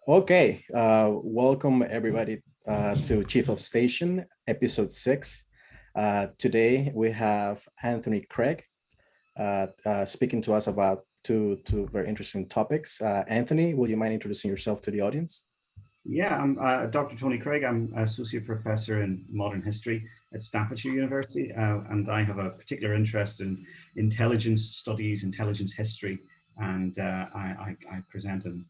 Okay, welcome everybody to Chief of Station, episode 6. Today we have Anthony Craig speaking to us about two very interesting topics. Anthony, will you mind introducing yourself to the audience? Yeah, I'm Dr. Tony Craig. I'm Associate Professor in Modern History at Staffordshire University, and I have a particular interest in intelligence studies, intelligence history, and I present and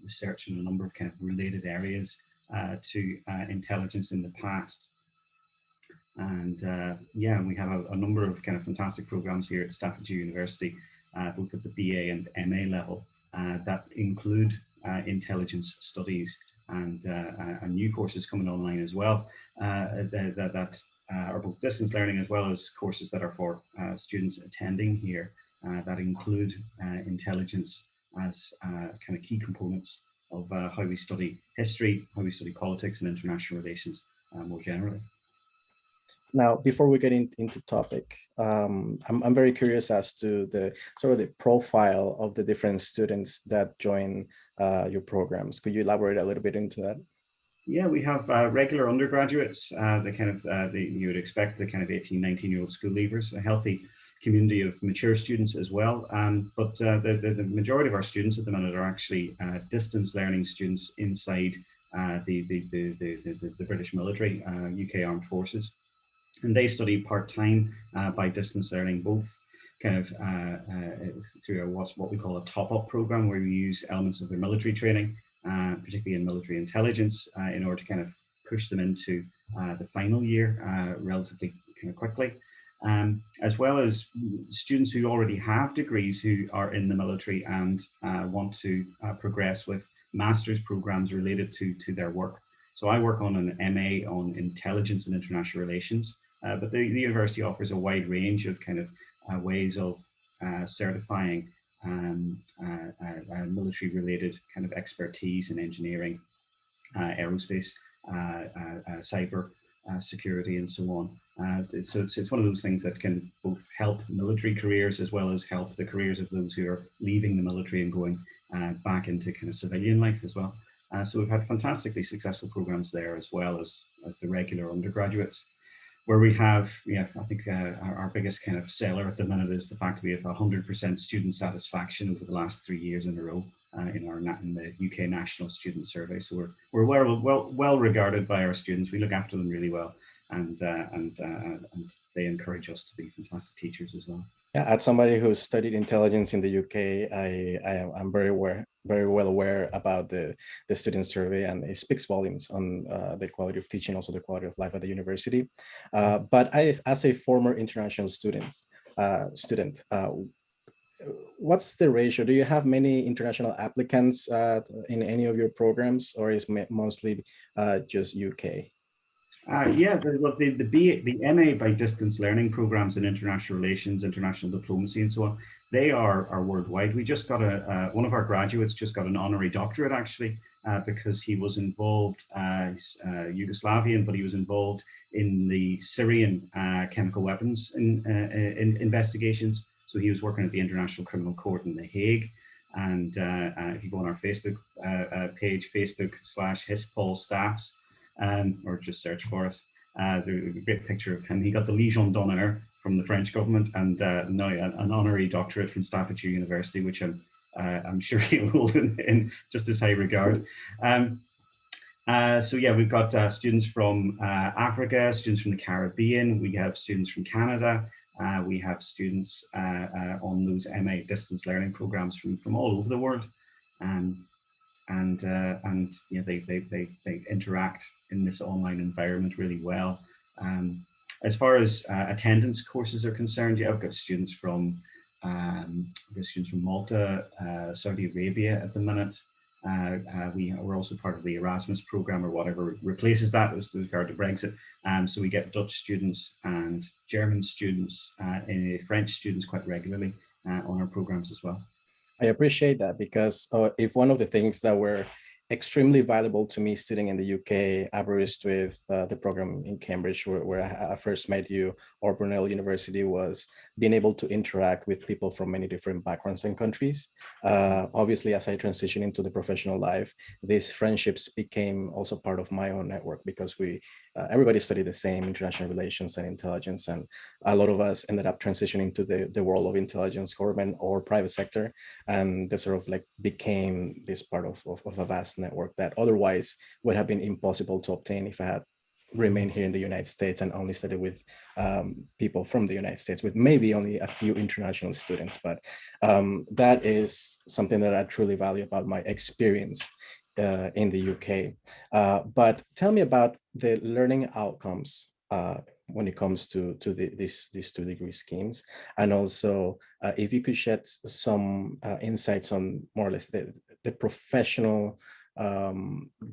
research in a number of kind of related areas to intelligence in the past. And yeah, we have a number of kind of fantastic programs here at Staffordshire University, both at the BA and MA level, that include intelligence studies and new courses coming online as well, that are both distance learning as well as courses that are for students attending here that include intelligence as kind of key components of how we study history, how we study politics and international relations more generally. Now, before we get into topic, I'm very curious as to the sort of the profile of the different students that join your programs. Could you elaborate a little bit into that? Yeah, we have regular undergraduates, the kind of, you would expect the kind of 18, 19-year-old school leavers, a healthy community of mature students as well. But the majority of our students at the minute are actually distance learning students inside the British military, UK Armed Forces. And they study part-time by distance learning, both kind of through what we call a top-up program, where we use elements of their military training, particularly in military intelligence, in order to kind of push them into the final year relatively kind of quickly. As well as students who already have degrees who are in the military and want to progress with master's programs related to their work. So I work on an MA on intelligence and international relations, but the university offers a wide range of kind of ways of certifying military related kind of expertise in engineering, aerospace, cyber security, and so on. So it's one of those things that can both help military careers as well as help the careers of those who are leaving the military and going back into kind of civilian life as well. So we've had fantastically successful programs there as well as the regular undergraduates, where we have, yeah, I think our biggest kind of seller at the minute is the fact we have 100% student satisfaction over the last 3 years in a row in the UK National Student Survey. So we're well regarded by our students. We look after them really well, and they encourage us to be fantastic teachers as well. Yeah, as somebody who studied intelligence in the UK, I'm very well aware about the student survey, and it speaks volumes on the quality of teaching, also the quality of life at the university. But as a former international student, what's the ratio? Do you have many international applicants in any of your programs, or is mostly just UK? Yeah, the MA by distance learning programs in international relations, international diplomacy, and so on, they are worldwide. We just got one of our graduates just got an honorary doctorate actually, because he was involved, Yugoslavian, but he was involved in the Syrian chemical weapons in investigations. So he was working at the International Criminal Court in The Hague. And if you go on our Facebook page, Facebook/HisPol Staffs, or just search for us. There's a great picture of him. He got the Legion d'honneur from the French government, and now an honorary doctorate from Staffordshire University, which I'm sure he'll hold in just as high regard. So yeah, we've got students from Africa, students from the Caribbean, we have students from Canada, we have students on those MA distance learning programs from all over the world. And you know, they interact in this online environment really well. As far as attendance courses are concerned, yeah, I've got students from Malta, Saudi Arabia at the minute. We're also part of the Erasmus program, or whatever replaces that with regard to Brexit. So we get Dutch students and German students, and French students quite regularly on our programs as well. I appreciate that, because if one of the things that we're extremely valuable to me studying in the UK, averaged with the program in Cambridge, where I first met you, or Brunel University, was being able to interact with people from many different backgrounds and countries. Obviously, as I transitioned into the professional life, these friendships became also part of my own network, because everybody studied the same, international relations and intelligence, and a lot of us ended up transitioning to the world of intelligence, government or private sector, and they sort of like became this part of a vast network that otherwise would have been impossible to obtain if I had remained here in the United States and only studied with people from the United States, with maybe only a few international students. But that is something that I truly value about my experience in the UK. But tell me about the learning outcomes when it comes to these 2 degree schemes, and also if you could shed some insights on more or less the professional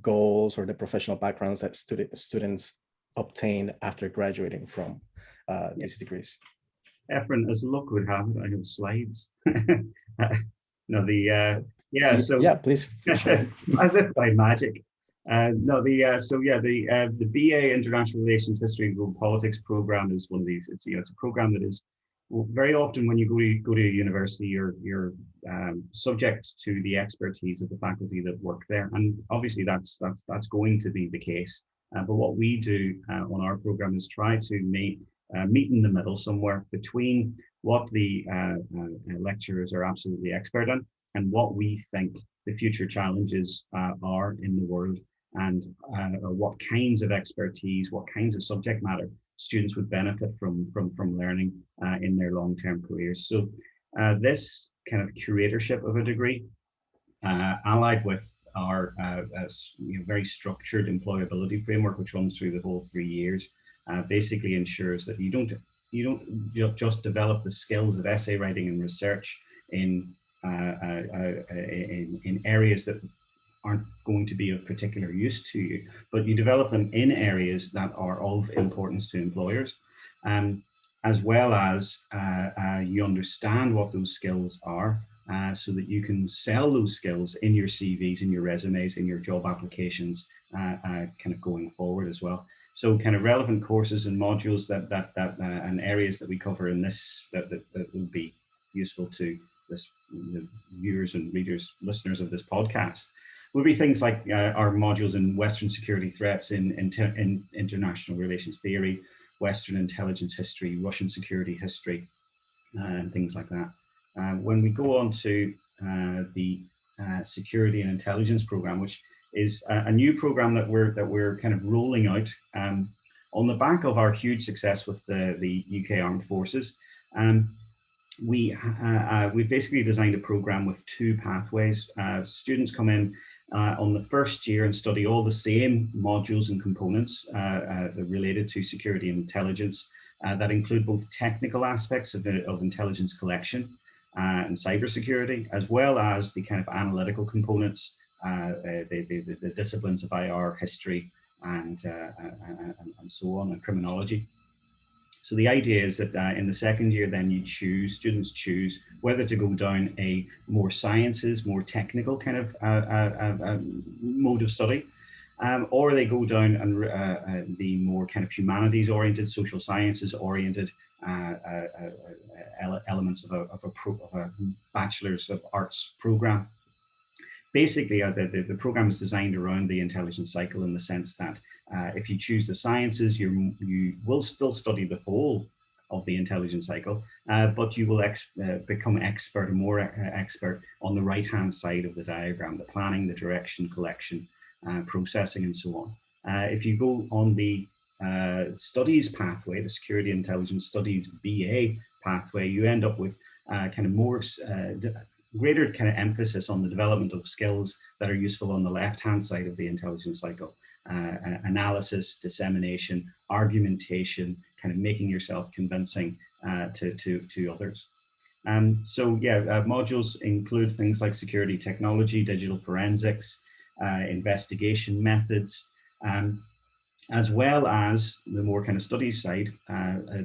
goals or the professional backgrounds that students obtain after graduating from these degrees. Efren, as luck would have it, I have slides. No, yeah, so yeah, please share. as if by magic. No, the BA International Relations History and Global Politics program is one of these. It's it's a program that is very often when you go to a university, you're subject to the expertise of the faculty that work there, and obviously that's going to be the case. But what we do on our program is try to meet in the middle somewhere between what the lecturers are absolutely expert in and what we think the future challenges are in the world, and what kinds of expertise, what kinds of subject matter students would benefit from learning in their long-term careers. So this kind of curatorship of a degree, allied with our very structured employability framework, which runs through the whole 3 years, basically ensures that you don't just develop the skills of essay writing and research in areas that aren't going to be of particular use to you, but you develop them in areas that are of importance to employers, as well as you understand what those skills are, so that you can sell those skills in your CVs, in your resumes, in your job applications, kind of going forward as well. So kind of relevant courses and modules and areas that we cover in this that would be useful to the viewers and readers, listeners of this podcast, would be things like our modules in Western security threats, in international relations theory, Western intelligence history, Russian security history, and things like that. When we go on to the security and intelligence program, which is a new program that we're kind of rolling out on the back of our huge success with the UK Armed Forces. We've basically designed a program with 2 pathways. Students come in on the first year and study all the same modules and components related to security and intelligence that include both technical aspects of intelligence collection and cybersecurity, as well as the kind of analytical components, the disciplines of IR, history, and so on, and criminology. So the idea is that in the second year, then students choose whether to go down a more sciences, more technical kind of mode of study, or they go down and the more kind of humanities oriented, social sciences oriented elements of a Bachelor's of Arts program. Basically, the program is designed around the intelligence cycle, in the sense that if you choose the sciences, you will still study the whole of the intelligence cycle, but you will become expert, more expert on the right-hand side of the diagram, the planning, the direction, collection, processing, and so on. If you go on the studies pathway, the security and intelligence studies BA pathway, you end up with kind of more greater kind of emphasis on the development of skills that are useful on the left-hand side of the intelligence cycle. Analysis, dissemination, argumentation, kind of making yourself convincing to others. So yeah, modules include things like security technology, digital forensics, investigation methods, as well as the more kind of studies side,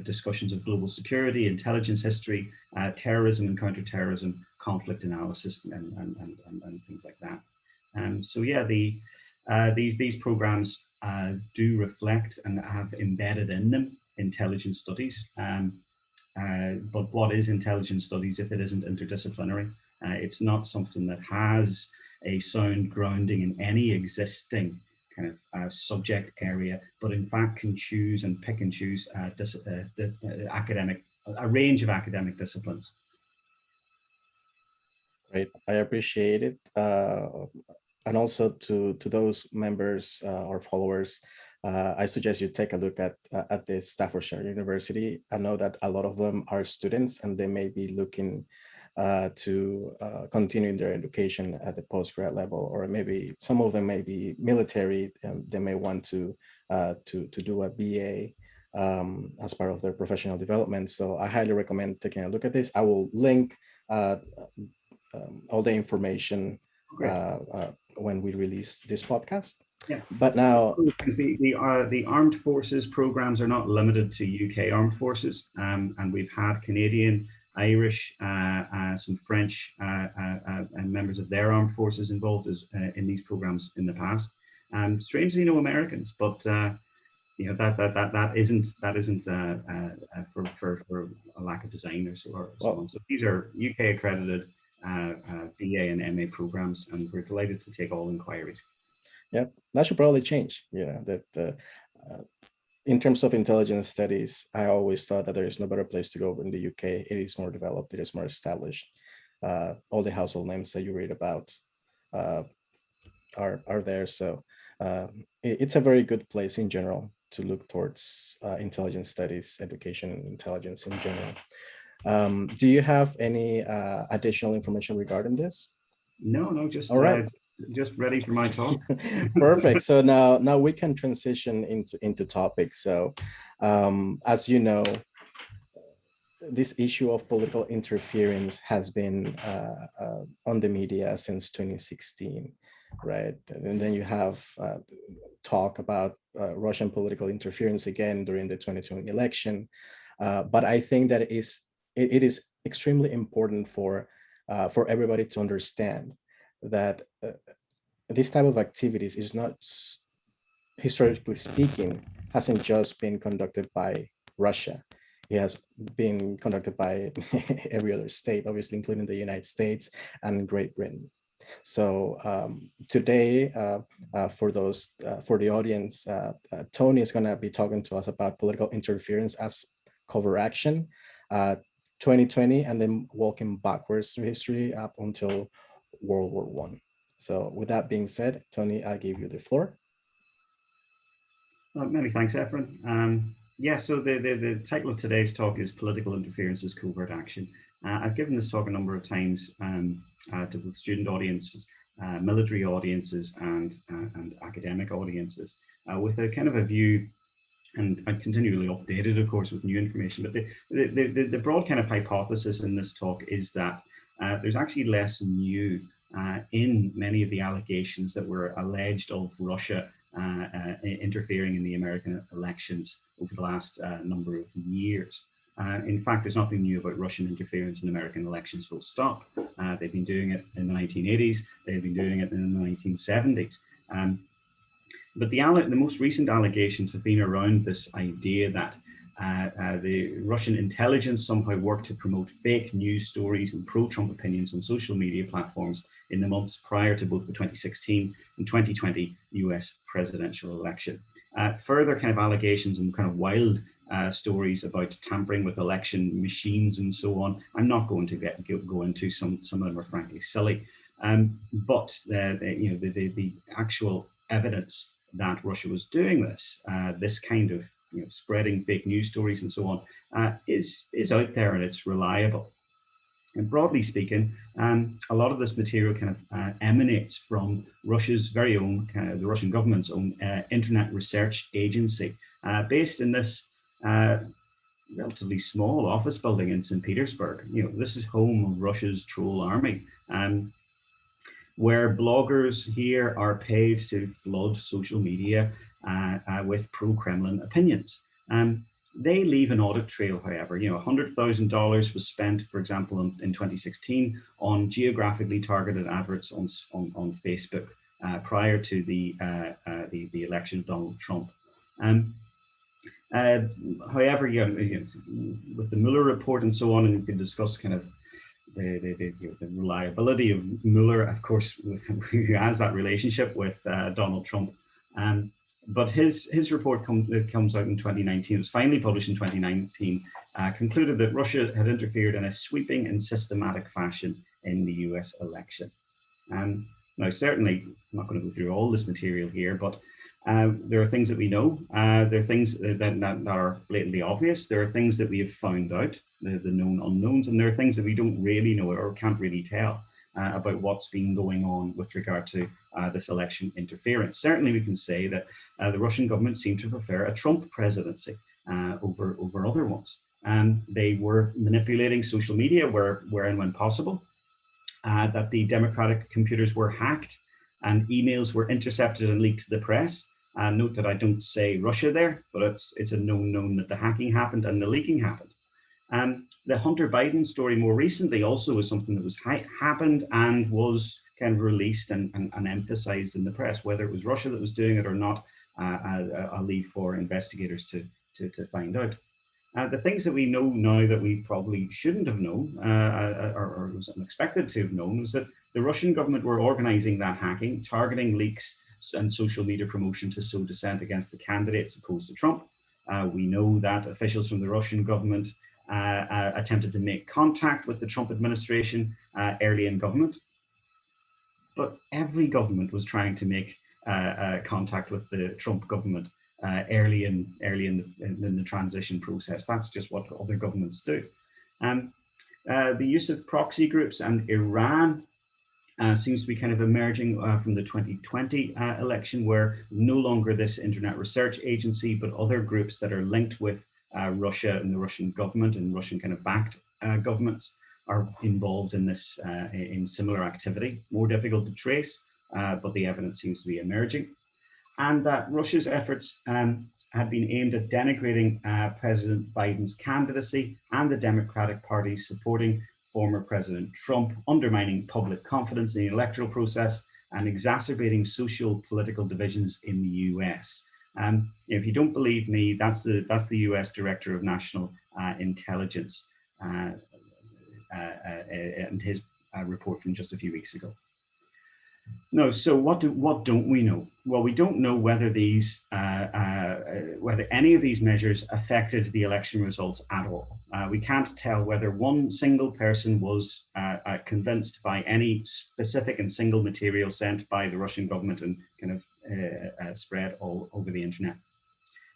discussions of global security, intelligence history, terrorism and counterterrorism, conflict analysis, and things like that. So yeah, these programs do reflect and have embedded in them intelligence studies. But what is intelligence studies if it isn't interdisciplinary? It's not something that has a sound grounding in any existing kind of subject area, but in fact can choose and pick and choose a range of academic disciplines. Great, I appreciate it. And also to those members or followers, I suggest you take a look at the Staffordshire University. I know that a lot of them are students and they may be looking to continue their education at the postgrad level, or maybe some of them may be military and they may want to do a BA as part of their professional development. So I highly recommend taking a look at this. I will link all the information when we release this podcast. Yeah. But now the armed forces programs are not limited to UK armed forces, and we've had Canadian, Irish, some French and members of their armed forces involved in these programs in the past. Strangely, no Americans, but you know that isn't for a lack of designers or so on. So these are UK accredited BA and MA programs, and we're delighted to take all inquiries. Yeah, that should probably change. Yeah, that in terms of intelligence studies, I always thought that there is no better place to go in the UK. It is more developed, it is more established. All the household names that you read about are there. So it's a very good place in general to look towards intelligence studies, education, and intelligence in general. Do you have any additional information regarding this? No, just all right. Just ready for my talk. Perfect. So now we can transition into topics. So as you know, this issue of political interference has been on the media since 2016, right? And then you have talk about Russian political interference again during the 2020 election. But I think that it is extremely important for everybody to understand that this type of activities is not, historically speaking, hasn't just been conducted by Russia. It has been conducted by every other state, obviously, including the United States and Great Britain. So today, for the audience, Tony is going to be talking to us about political interference as covert action, 2020, and then walking backwards through history up until World War I. So with that being said, Tony, I give you the floor. Many thanks, Efren. Yeah, so the title of today's talk is Political Interference as Covert Action. I've given this talk a number of times to both student audiences, military audiences, and academic audiences, with a kind of a view, and I continually updated, of course, with new information. But the broad kind of hypothesis in this talk is that there's actually less new in many of the allegations that were alleged of Russia interfering in the American elections over the last number of years. In fact, there's nothing new about Russian interference in American elections, full stop. They've been doing it in the 1980s, they've been doing it in the 1970s. But the most recent allegations have been around this idea that the Russian intelligence somehow worked to promote fake news stories and pro-Trump opinions on social media platforms in the months prior to both the 2016 and 2020 US presidential election. Further kind of allegations and kind of wild stories about tampering with election machines and so on, I'm not going to go into. Some of them are frankly silly. But the actual evidence that Russia was doing this kind of spreading fake news stories and so on is out there, and it's reliable. And broadly speaking, a lot of this material kind of emanates from Russia's very own, the Russian government's own internet research agency, based in this relatively small office building in St. Petersburg. This is home of Russia's troll army, where bloggers here are paid to flood social media with pro-Kremlin opinions. They leave an audit trail, however. $100,000 was spent, for example, in 2016 on geographically targeted adverts on Facebook prior to the election of Donald Trump. However, with the Mueller report and so on, and we can discuss kind of the reliability of Mueller, of course, who has that relationship with Donald Trump. But his report comes out in 2019. It was finally published in 2019. Concluded that Russia had interfered in a sweeping and systematic fashion in the US election. Now, certainly, I'm not going to go through all this material here, but there are things that we know. There are things that are blatantly obvious. There are things that we have found out, the known unknowns, and there are things that we don't really know or can't really tell about what's been going on with regard to this election interference. Certainly, we can say that the Russian government seemed to prefer a Trump presidency over other ones. They were manipulating social media where and when possible, that the democratic computers were hacked and emails were intercepted and leaked to the press. Note that I don't say Russia there, but it's a known that the hacking happened and the leaking happened. The Hunter Biden story more recently also was something that was happened and was kind of released and emphasized in the press. Whether it was Russia that was doing it or not, I'll leave for investigators to find out. The things that we know now that we probably shouldn't have known or was unexpected to have known was that the Russian government were organizing that hacking, targeting leaks and social media promotion to sow dissent against the candidates opposed to Trump. We know that officials from the Russian government attempted to make contact with the Trump administration early in government. But every government was trying to make contact with the Trump government early in the transition process. That's just what other governments do. The use of proxy groups and Iran seems to be kind of emerging from the 2020 election, where no longer this Internet Research Agency, but other groups that are linked with Russia and the Russian government and Russian kind of backed governments are involved in this, in similar activity. More difficult to trace, but the evidence seems to be emerging. And that Russia's efforts had been aimed at denigrating President Biden's candidacy and the Democratic Party supporting former President Trump, undermining public confidence in the electoral process and exacerbating social political divisions in the US. If you don't believe me, that's the US Director of National Intelligence and his report from just a few weeks ago. No, so what don't we know? Well, we don't know whether these, whether any of these measures affected the election results at all. We can't tell whether one single person was convinced by any specific and single material sent by the Russian government and kind of spread all over the internet.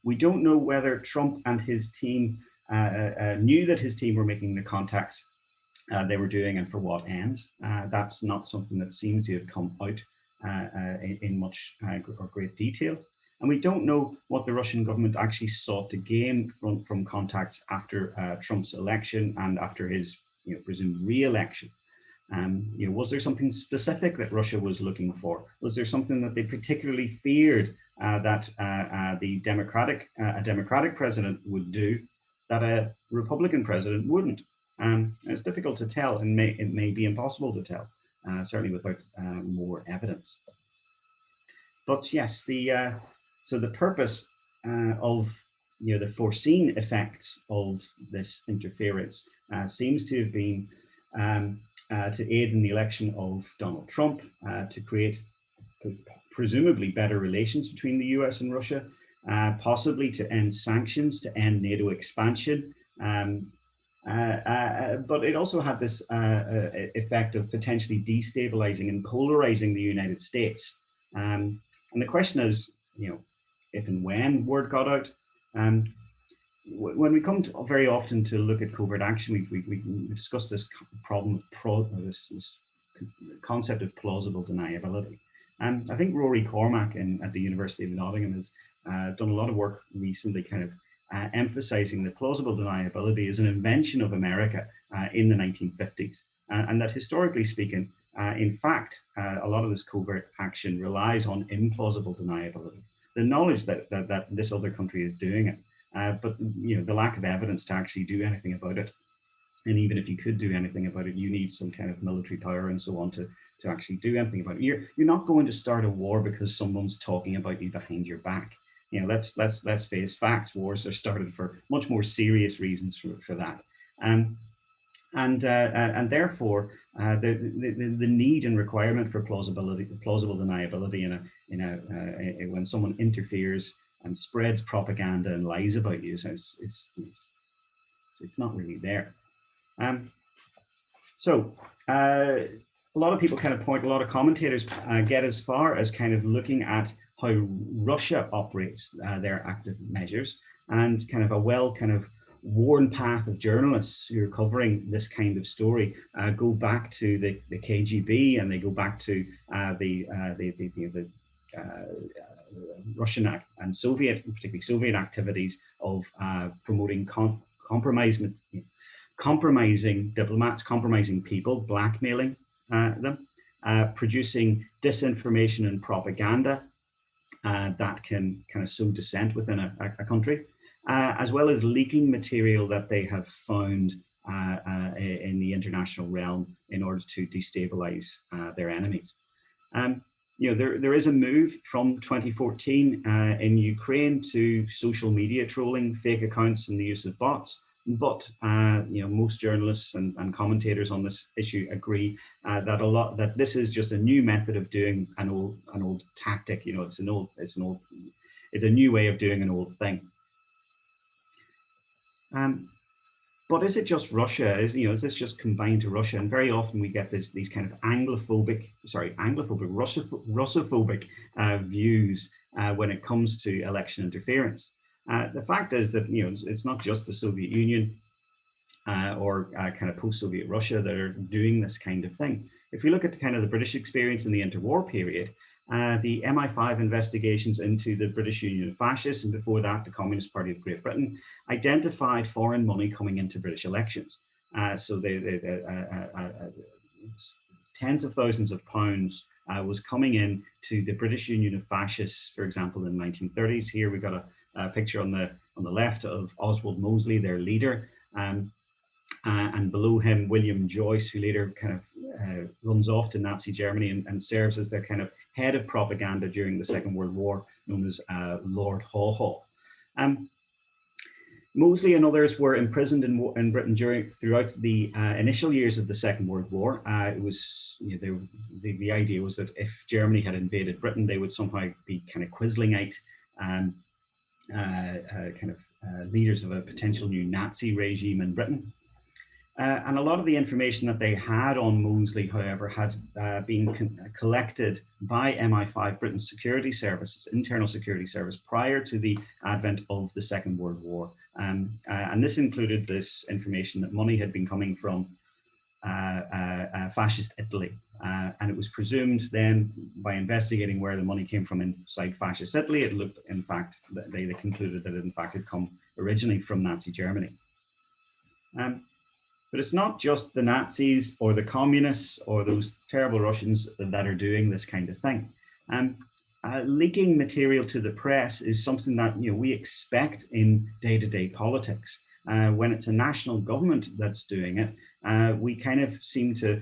We don't know whether Trump and his team knew that his team were making the contacts they were doing and for what ends. That's not something that seems to have come out in much or great detail. And we don't know what the Russian government actually sought to gain from contacts after Trump's election and after his presumed re-election. Was there something specific that Russia was looking for? Was there something that they particularly feared that a Democratic president would do that a Republican president wouldn't? It's difficult to tell, and it may be impossible to tell, certainly without more evidence. But yes, so the purpose of the foreseen effects of this interference seems to have been to aid in the election of Donald Trump, to create presumably better relations between the US and Russia, possibly to end sanctions, to end NATO expansion. But it also had this effect of potentially destabilizing and polarizing the United States. And the question is, if and when word got out. When we come to very often to look at covert action, we discuss this problem of this concept of plausible deniability. And I think Rory Cormack at the University of Nottingham has done a lot of work recently kind of emphasizing that plausible deniability is an invention of America in the 1950s. And that historically speaking, in fact, a lot of this covert action relies on implausible deniability. The knowledge that this other country is doing it, but the lack of evidence to actually do anything about it. And even if you could do anything about it, you need some kind of military power and so on to actually do anything about it. You're not going to start a war because someone's talking about you behind your back. You know, let's face facts. Wars are started for much more serious reasons for that. And therefore, the need and requirement for plausible deniability when someone interferes and spreads propaganda and lies about you, it's not really there. A lot of people kind of point, a lot of commentators get as far as kind of looking at how Russia operates their active measures, and kind of a worn path of journalists who are covering this kind of story go back to the KGB, and they go back to the Russian and Soviet, particularly Soviet activities of promoting compromising diplomats, compromising people, blackmailing them, producing disinformation and propaganda that can kind of sow dissent within a country, as well as leaking material that they have found in the international realm in order to destabilize their enemies. There is a move from 2014 in Ukraine to social media trolling, fake accounts, and the use of bots. But most journalists and commentators on this issue agree that this is just a new method of doing an old tactic. It's a new way of doing an old thing. But is it just Russia? Is this just confined to Russia? And very often we get these kind of Russophobic views when it comes to election interference. The fact is that it's not just the Soviet Union or kind of post-Soviet Russia that are doing this kind of thing. If you look at kind of the British experience in the interwar period, the MI5 investigations into the British Union of Fascists, and before that, the Communist Party of Great Britain, identified foreign money coming into British elections. So tens of thousands of pounds was coming in to the British Union of Fascists, for example, in the 1930s. Here we've got a picture on the left of Oswald Mosley, their leader, and below him, William Joyce, who later kind of runs off to Nazi Germany and serves as their kind of head of propaganda during the Second World War, known as Lord Haw Haw. Mosley and others were imprisoned in Britain throughout the initial years of the Second World War. It was the idea was that if Germany had invaded Britain, they would somehow be kind of Quislingite leaders of a potential new Nazi regime in Britain. And a lot of the information that they had on Mosley, however, had been collected by MI5, Britain's security services, internal security service, prior to the advent of the Second World War. And this included this information that money had been coming from fascist Italy. And it was presumed then, by investigating where the money came from inside fascist Italy, it looked, in fact, they concluded that it in fact had come originally from Nazi Germany. But it's not just the Nazis or the communists or those terrible Russians that are doing this kind of thing. Leaking material to the press is something that we expect in day-to-day politics. When it's a national government that's doing it, we kind of seem to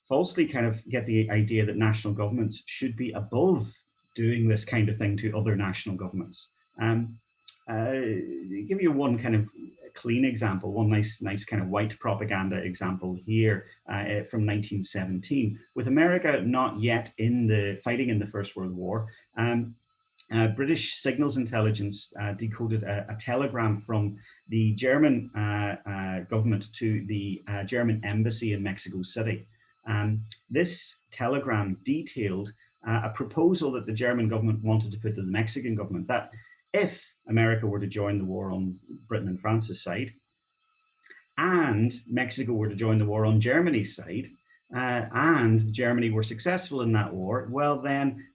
falsely kind of get the idea that national governments should be above doing this kind of thing to other national governments. Give you one kind of clean example, one nice kind of white propaganda example here from 1917. With America not yet fighting in the First World War, British signals intelligence decoded a telegram from the German government to the German embassy in Mexico City. This telegram detailed a proposal that the German government wanted to put to the Mexican government, that if America were to join the war on Britain and France's side, and Mexico were to join the war on Germany's side, and Germany were successful in that war, well then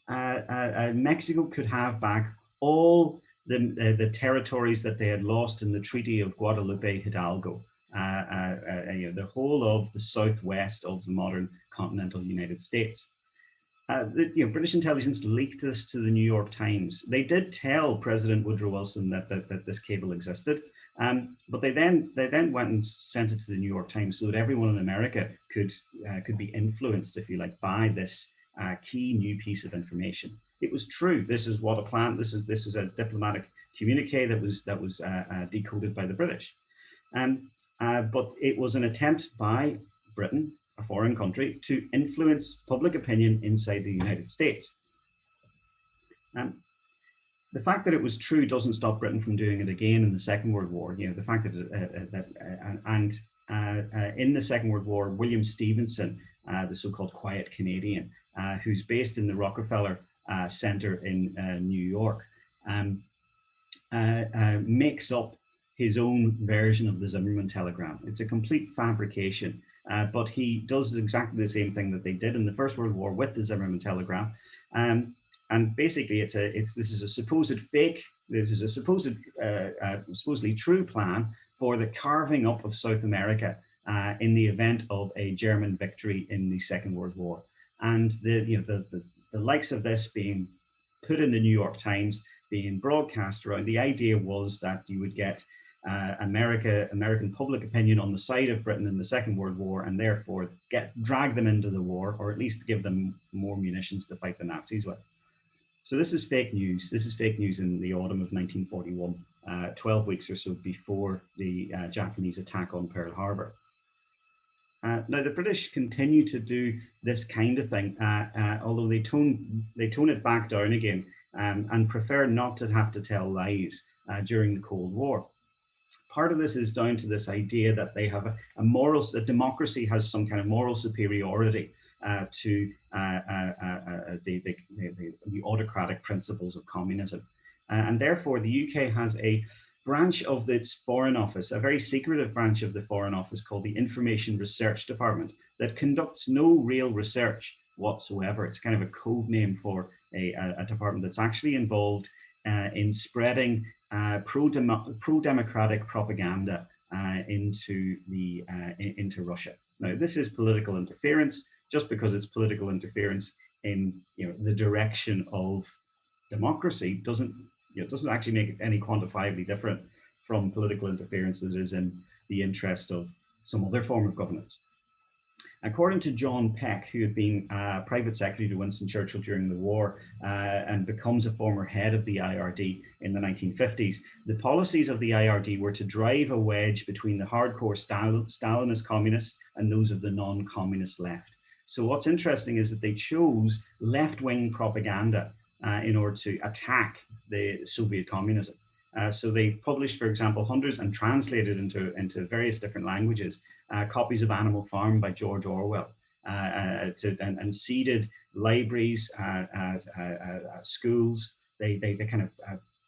Mexico could have back all the territories that they had lost in the Treaty of Guadalupe Hidalgo, the whole of the southwest of the modern continental United States. British intelligence leaked this to the New York Times. They did tell President Woodrow Wilson that this cable existed, But they then went and sent it to the New York Times so that everyone in America could be influenced, if you like, by this key new piece of information. It was true. This is what a plan. This is a diplomatic communique that was decoded by the British. But it was an attempt by Britain, a foreign country, to influence public opinion inside the United States. The fact that it was true doesn't stop Britain from doing it again in the Second World War. You know, the fact that in the Second World War, William Stevenson, the so-called Quiet Canadian, who's based in the Rockefeller Center in New York, makes up his own version of the Zimmermann telegram. It's a complete fabrication, but he does exactly the same thing that they did in the First World War with the Zimmermann telegram. And basically, this is a supposed fake. This is a supposedly true plan for the carving up of South America in the event of a German victory in the Second World War. And the likes of this being put in the New York Times, being broadcast around. The idea was that you would get American public opinion on the side of Britain in the Second World War, and therefore drag them into the war, or at least give them more munitions to fight the Nazis with. So this is fake news. This is fake news in the autumn of 1941, 12 weeks or so before the Japanese attack on Pearl Harbor. Now, the British continue to do this kind of thing, although they tone it back down again and prefer not to have to tell lies during the Cold War. Part of this is down to this idea that they have that democracy has some kind of moral superiority to the autocratic principles of communism. And therefore, the UK has a branch of its Foreign Office, a very secretive branch of the Foreign Office called the Information Research Department, that conducts no real research whatsoever. It's kind of a code name for a department that's actually involved in spreading pro-democratic propaganda into Russia. Now, this is political interference. Just because it's political interference in the direction of democracy doesn't actually make it any quantifiably different from political interference that is in the interest of some other form of governance. According to John Peck, who had been private secretary to Winston Churchill during the war and becomes a former head of the IRD in the 1950s, the policies of the IRD were to drive a wedge between the hardcore Stalinist communists and those of the non-communist left. So what's interesting is that they chose left-wing propaganda in order to attack the Soviet communism. So they published, for example, hundreds and translated into various different languages, copies of Animal Farm by George Orwell, and seeded libraries, schools. They kind of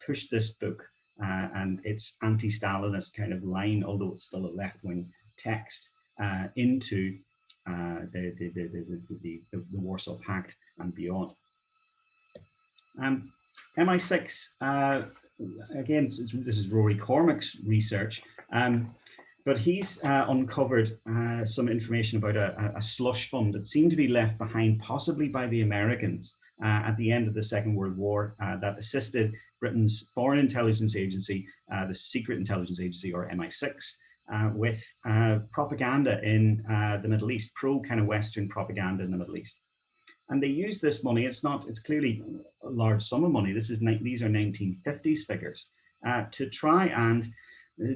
pushed this book and its anti-Stalinist kind of line, although it's still a left-wing text, into the Warsaw Pact and beyond. MI6, again, this is Rory Cormack's research, but he's uncovered some information about a slush fund that seemed to be left behind possibly by the Americans at the end of the Second World War that assisted Britain's Foreign Intelligence Agency, the Secret Intelligence Agency, or MI6, with propaganda in the Middle East, pro kind of Western propaganda in the Middle East. And they use this money. It's clearly a large sum of money. These are 1950s figures to try and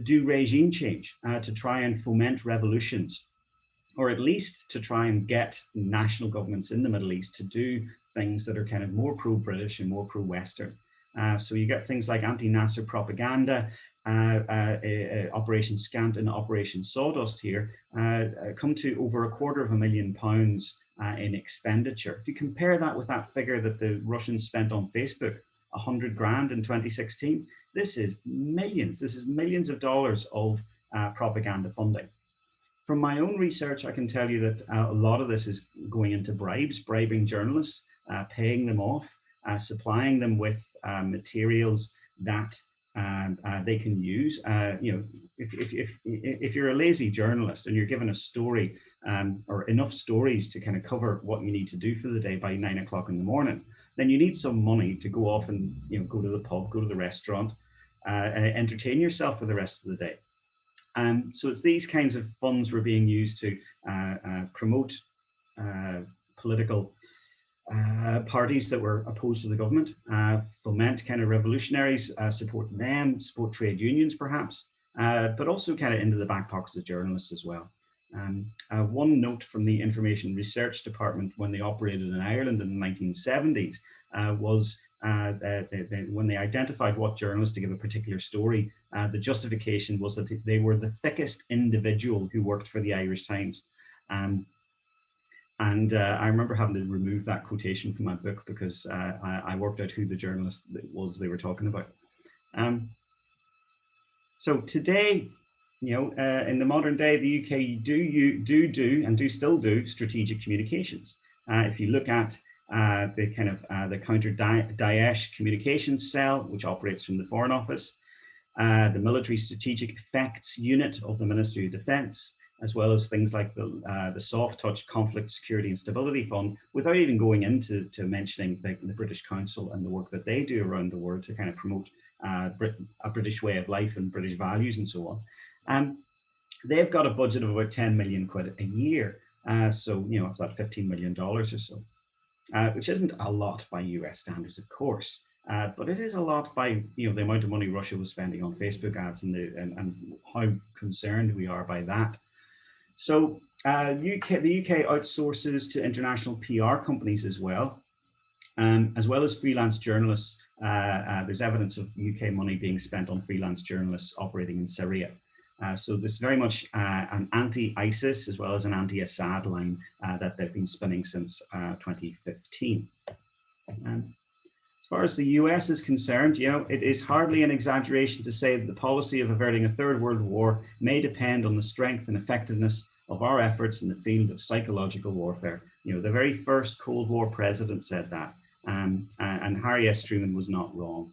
do regime change, to try and foment revolutions, or at least to try and get national governments in the Middle East to do things that are kind of more pro-British and more pro-Western. So you get things like anti-Nasser propaganda, Operation Scant and Operation Sawdust here come to over £250,000 in expenditure. If you compare that with that figure that the Russians spent on Facebook, 100 grand in 2016, this is millions. This is millions of dollars of propaganda funding. From my own research, I can tell you that a lot of this is going into bribes, bribing journalists, paying them off, supplying them with materials that they can use. If you're a lazy journalist and you're given a story or enough stories to kind of cover what you need to do for the day by 9 o'clock in the morning, then you need some money to go off and go to the pub, go to the restaurant, entertain yourself for the rest of the day. So it's these kinds of funds were being used to promote political parties that were opposed to the government, foment kind of revolutionaries, support them, support trade unions perhaps, but also kind of into the back pockets of journalists as well. One note from the Information Research Department when they operated in Ireland in the 1970s was when they identified what journalists to give a particular story, the justification was that they were the thickest individual who worked for the Irish Times. I remember having to remove that quotation from my book because I worked out who the journalist was they were talking about. So today, in the modern day, the UK do still do strategic communications. If you look at the kind of the counter Daesh communications cell, which operates from the Foreign Office, the Military Strategic Effects Unit of the Ministry of Defence, as well as things like the Soft Touch Conflict Security and Stability Fund, without even going into mentioning the British Council and the work that they do around the world to kind of promote a British way of life and British values and so on. They've got a budget of about 10 million quid a year. So, it's like $15 million or so, which isn't a lot by US standards, of course. But it is a lot by the amount of money Russia was spending on Facebook ads and how concerned we are by that. So the UK outsources to international PR companies as well as freelance journalists. There's evidence of UK money being spent on freelance journalists operating in Syria. So there's very much an anti-ISIS as well as an anti-Assad line that they've been spinning since 2015. As far as the US is concerned, it is hardly an exaggeration to say that the policy of averting a third world war may depend on the strength and effectiveness of our efforts in the field of psychological warfare. The very first Cold War president said that, and Harry S. Truman was not wrong.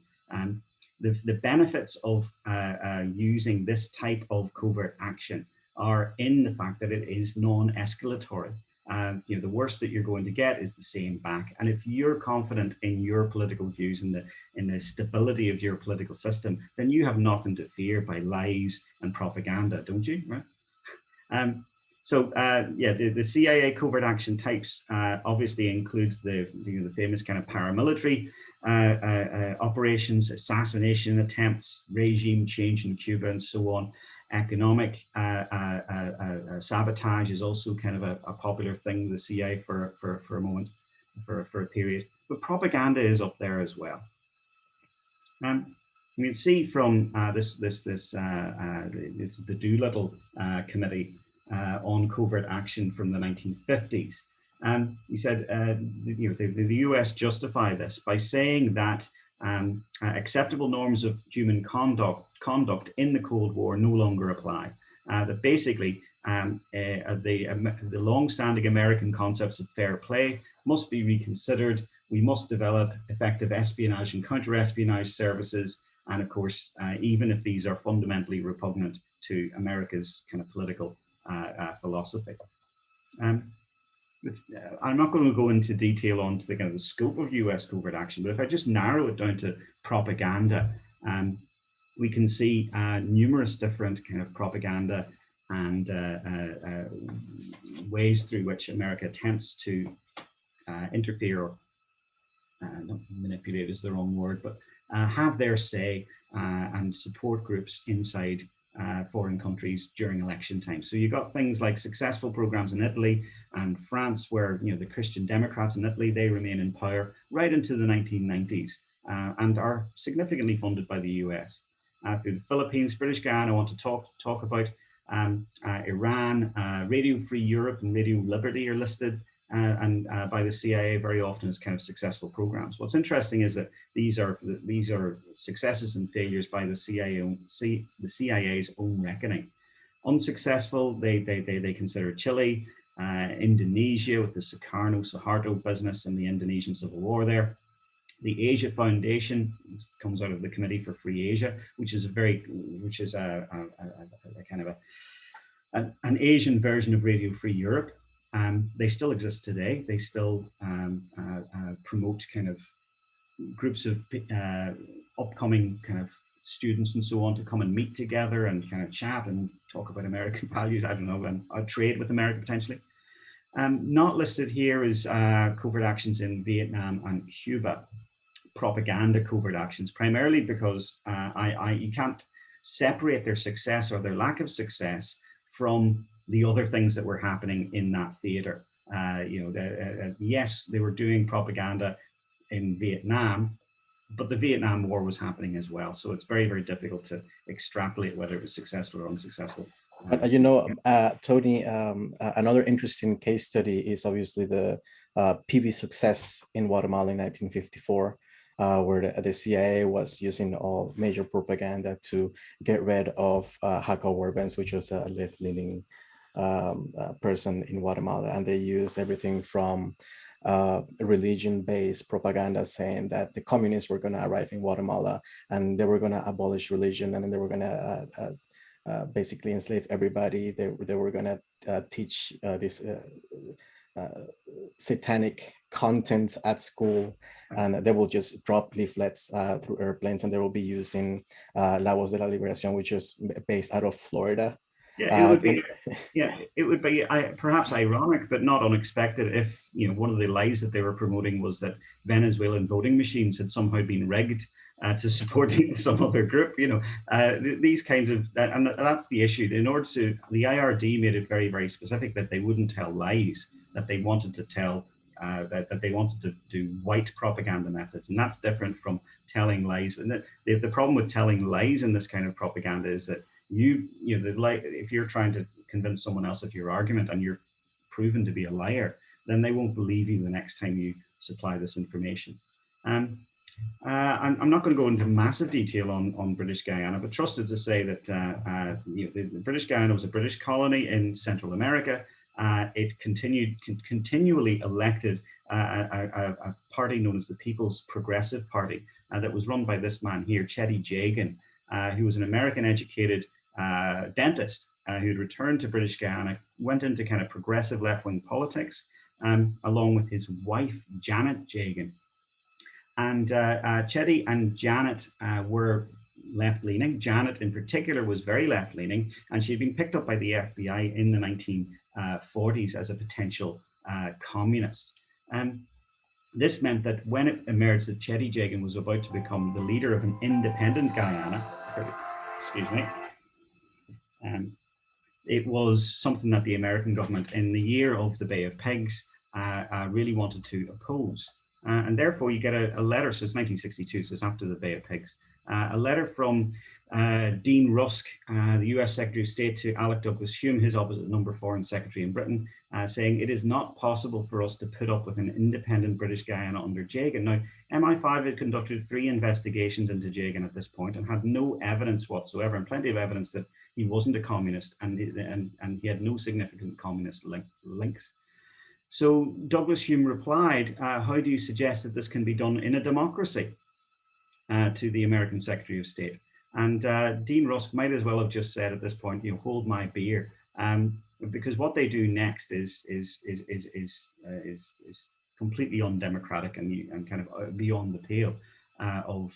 The benefits of using this type of covert action are in the fact that it is non-escalatory. The worst that you're going to get is the same back. And if you're confident in your political views and in the stability of your political system, then you have nothing to fear by lies and propaganda, don't you? Right? The CIA covert action types obviously include the famous kind of paramilitary operations, assassination attempts, regime change in Cuba, and so on. Economic sabotage is also kind of a popular thing, the CIA for a moment, for a period. But propaganda is up there as well. You can see from the Doolittle Committee on covert action from the 1950s. He said the US justify this by saying that acceptable norms of human conduct in the Cold War no longer apply. That basically the long-standing American concepts of fair play must be reconsidered. We must develop effective espionage and counter-espionage services. And of course, even if these are fundamentally repugnant to America's kind of political philosophy. I'm not going to go into detail on the kind of the scope of US covert action, but if I just narrow it down to propaganda, we can see numerous different kind of propaganda and ways through which America attempts to interfere, or not manipulate is the wrong word, but have their say and support groups inside foreign countries during election time. So you got things like successful programs in Italy and France, where the Christian Democrats in Italy, they remain in power right into the 1990s and are significantly funded by the US. Through the Philippines, British Guyana, I want to talk about Iran, Radio Free Europe and Radio Liberty are listed and by the CIA very often as kind of successful programs. What's interesting is that these are successes and failures by the CIA's own reckoning. Unsuccessful, they consider Chile, Indonesia with the Sukarno-Suharto business and the Indonesian Civil War there. The Asia Foundation comes out of the Committee for Free Asia, which is a kind of an Asian version of Radio Free Europe. They still exist today. They still promote kind of groups of upcoming kind of students and so on to come and meet together and kind of chat and talk about American values, I don't know, and trade with America potentially. Not listed here is covert actions in Vietnam and Cuba, propaganda covert actions, primarily because you can't separate their success or their lack of success from the other things that were happening in that theater. Yes, they were doing propaganda in Vietnam, but the Vietnam War was happening as well. So it's very, very difficult to extrapolate whether it was successful or unsuccessful. Tony, another interesting case study is obviously the PV success in Guatemala in 1954, where the CIA was using all major propaganda to get rid of Jacob Arbenz, which was a left-leaning person in Guatemala. And they used everything from religion-based propaganda saying that the communists were going to arrive in Guatemala and they were going to abolish religion, and then they were going to basically enslave everybody. They were going to teach this satanic content at school, and they will just drop leaflets through airplanes, and they will be using La Voz de la Liberación, which is based out of Florida. Yeah, it would be perhaps ironic, but not unexpected if, one of the lies that they were promoting was that Venezuelan voting machines had somehow been rigged to support some other group. These kinds of, and that's the issue. In order to, the IRD made it very, very specific that they wouldn't tell lies, that they wanted to tell, that they wanted to do white propaganda methods, and that's different from telling lies. And the problem with telling lies in this kind of propaganda is that if you're trying to convince someone else of your argument and you're proven to be a liar, then they won't believe you the next time you supply this information. I'm not going to go into massive detail on British Guyana, but trusted to say that the British Guyana was a British colony in Central America. It continually elected a party known as the People's Progressive Party that was run by this man here, Chetty Jagan, who was an American-educated dentist who had returned to British Guyana, went into kind of progressive left-wing politics, along with his wife, Janet Jagan. And Chetty and Janet were left-leaning. Janet in particular was very left-leaning, and she'd been picked up by the FBI in the 1940s as a potential communist. This meant that when it emerged that Chetty Jagan was about to become the leader of an independent Guyana, excuse me, it was something that the American government in the year of the Bay of Pigs really wanted to oppose. And therefore you get a letter, so it's 1962, so it's after the Bay of Pigs, a letter from Dean Rusk, the US Secretary of State, to Alec Douglas Hume, his opposite number foreign secretary in Britain, saying it is not possible for us to put up with an independent British Guyana under Jagan. Now, MI5 had conducted 3 investigations into Jagan at this point and had no evidence whatsoever, and plenty of evidence that he wasn't a communist and he had no significant communist links. So Douglas Hume replied, how do you suggest that this can be done in a democracy? To the American Secretary of State. And Dean Rusk might as well have just said at this point, hold my beer, because what they do next is completely undemocratic and kind of beyond the pale of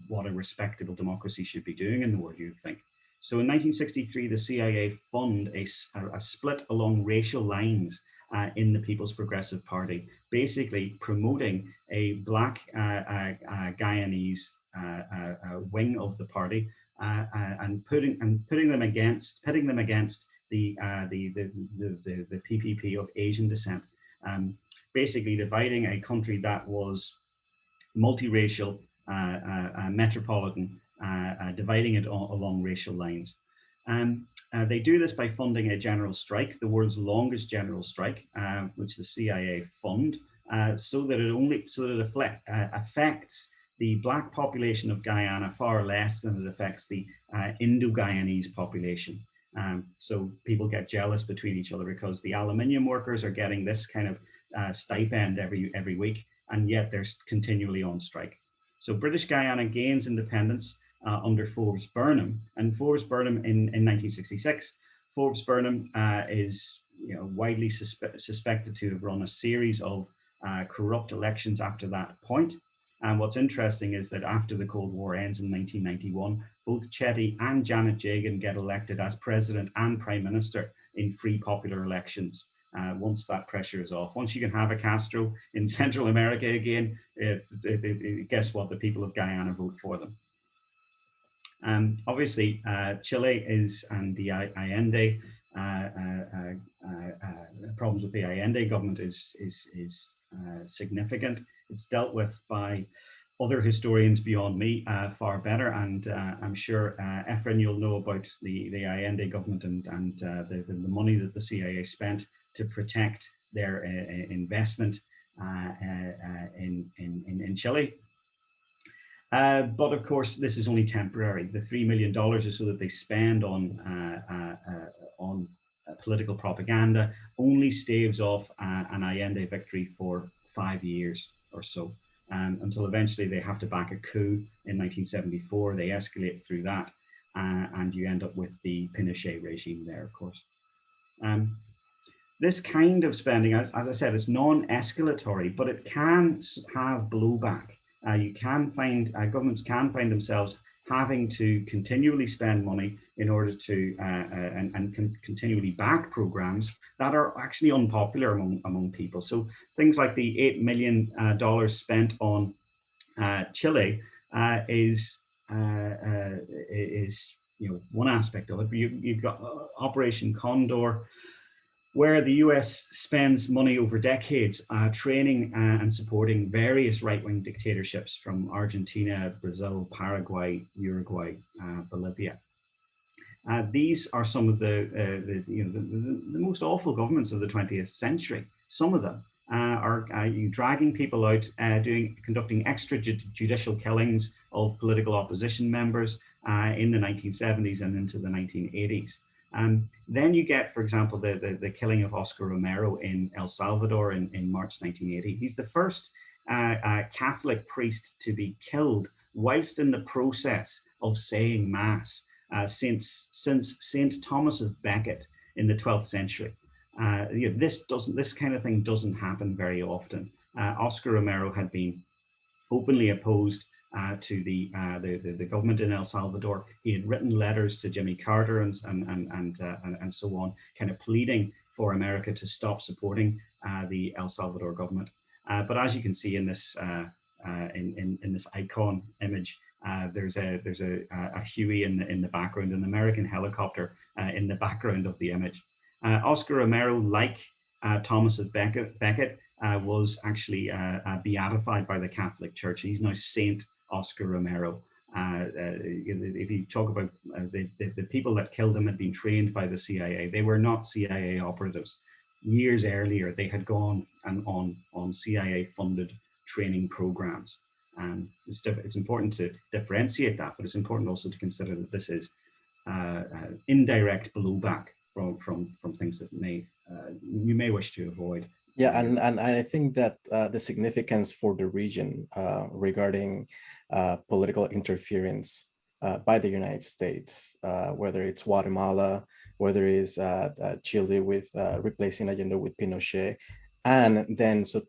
what a respectable democracy should be doing in the world, you'd think. So in 1963, the CIA funded a split along racial lines in the People's Progressive Party, basically promoting a black Guyanese wing of the party and pitting them against the PPP of Asian descent, basically dividing a country that was multiracial, metropolitan, dividing it along racial lines. They do this by funding a general strike, the world's longest general strike, which the CIA fund, so that it affects the black population of Guyana far less than it affects the Indo-Guyanese population. So people get jealous between each other because the aluminium workers are getting this kind of stipend every week, and yet they're continually on strike. So British Guyana gains independence under Forbes Burnham, and Forbes Burnham in 1966. Forbes Burnham is widely suspected to have run a series of corrupt elections after that point. And what's interesting is that after the Cold War ends in 1991, both Chetty and Janet Jagan get elected as president and prime minister in free popular elections. Once that pressure is off, once you can have a Castro in Central America again, guess what? The people of Guyana vote for them. Obviously, Chile is, and the Allende problems with the Allende government is significant. It's dealt with by other historians beyond me far better, and I'm sure Efren, you'll know about the Allende government and the money that the CIA spent to protect their investment in Chile. But of course, this is only temporary. The $3 million is so that they spend on political propaganda only staves off an Allende victory for 5 years or so, until eventually they have to back a coup in 1974. They escalate through that, and you end up with the Pinochet regime there, of course. This kind of spending, as I said, is non-escalatory, but it can have blowback. You can find, governments can find themselves having to continually spend money in order to, continually back programs that are actually unpopular among people. So things like the $8 million spent on Chile is one aspect of it. But you've got Operation Condor, where the US spends money over decades training and supporting various right-wing dictatorships from Argentina, Brazil, Paraguay, Uruguay, Bolivia. These are some of the most awful governments of the 20th century. Some of them are dragging people out, conducting extrajudicial killings of political opposition members in the 1970s and into the 1980s. Then you get, for example, the killing of Oscar Romero in El Salvador in March 1980. He's the first Catholic priest to be killed whilst in the process of saying Mass since Saint Thomas of Becket in the 12th century. This kind of thing doesn't happen very often. Oscar Romero had been openly opposed to the government in El Salvador. He had written letters to Jimmy Carter and so on, kind of pleading for America to stop supporting the El Salvador government. But as you can see in this in this icon image, there's a Huey in the background, an American helicopter in the background of the image. Oscar Romero, like Thomas of Becket, was actually beatified by the Catholic Church. He's now Saint Oscar Romero. If you talk about the people that killed him had been trained by the CIA. They were not CIA operatives. Years earlier, they had gone on CIA-funded training programs. It's important to differentiate that, but it's important also to consider that this is indirect blowback from things that you may wish to avoid. Yeah, and I think that the significance for the region regarding political interference by the United States, whether it's Guatemala, whether it's Chile with replacing Allende with Pinochet, and then so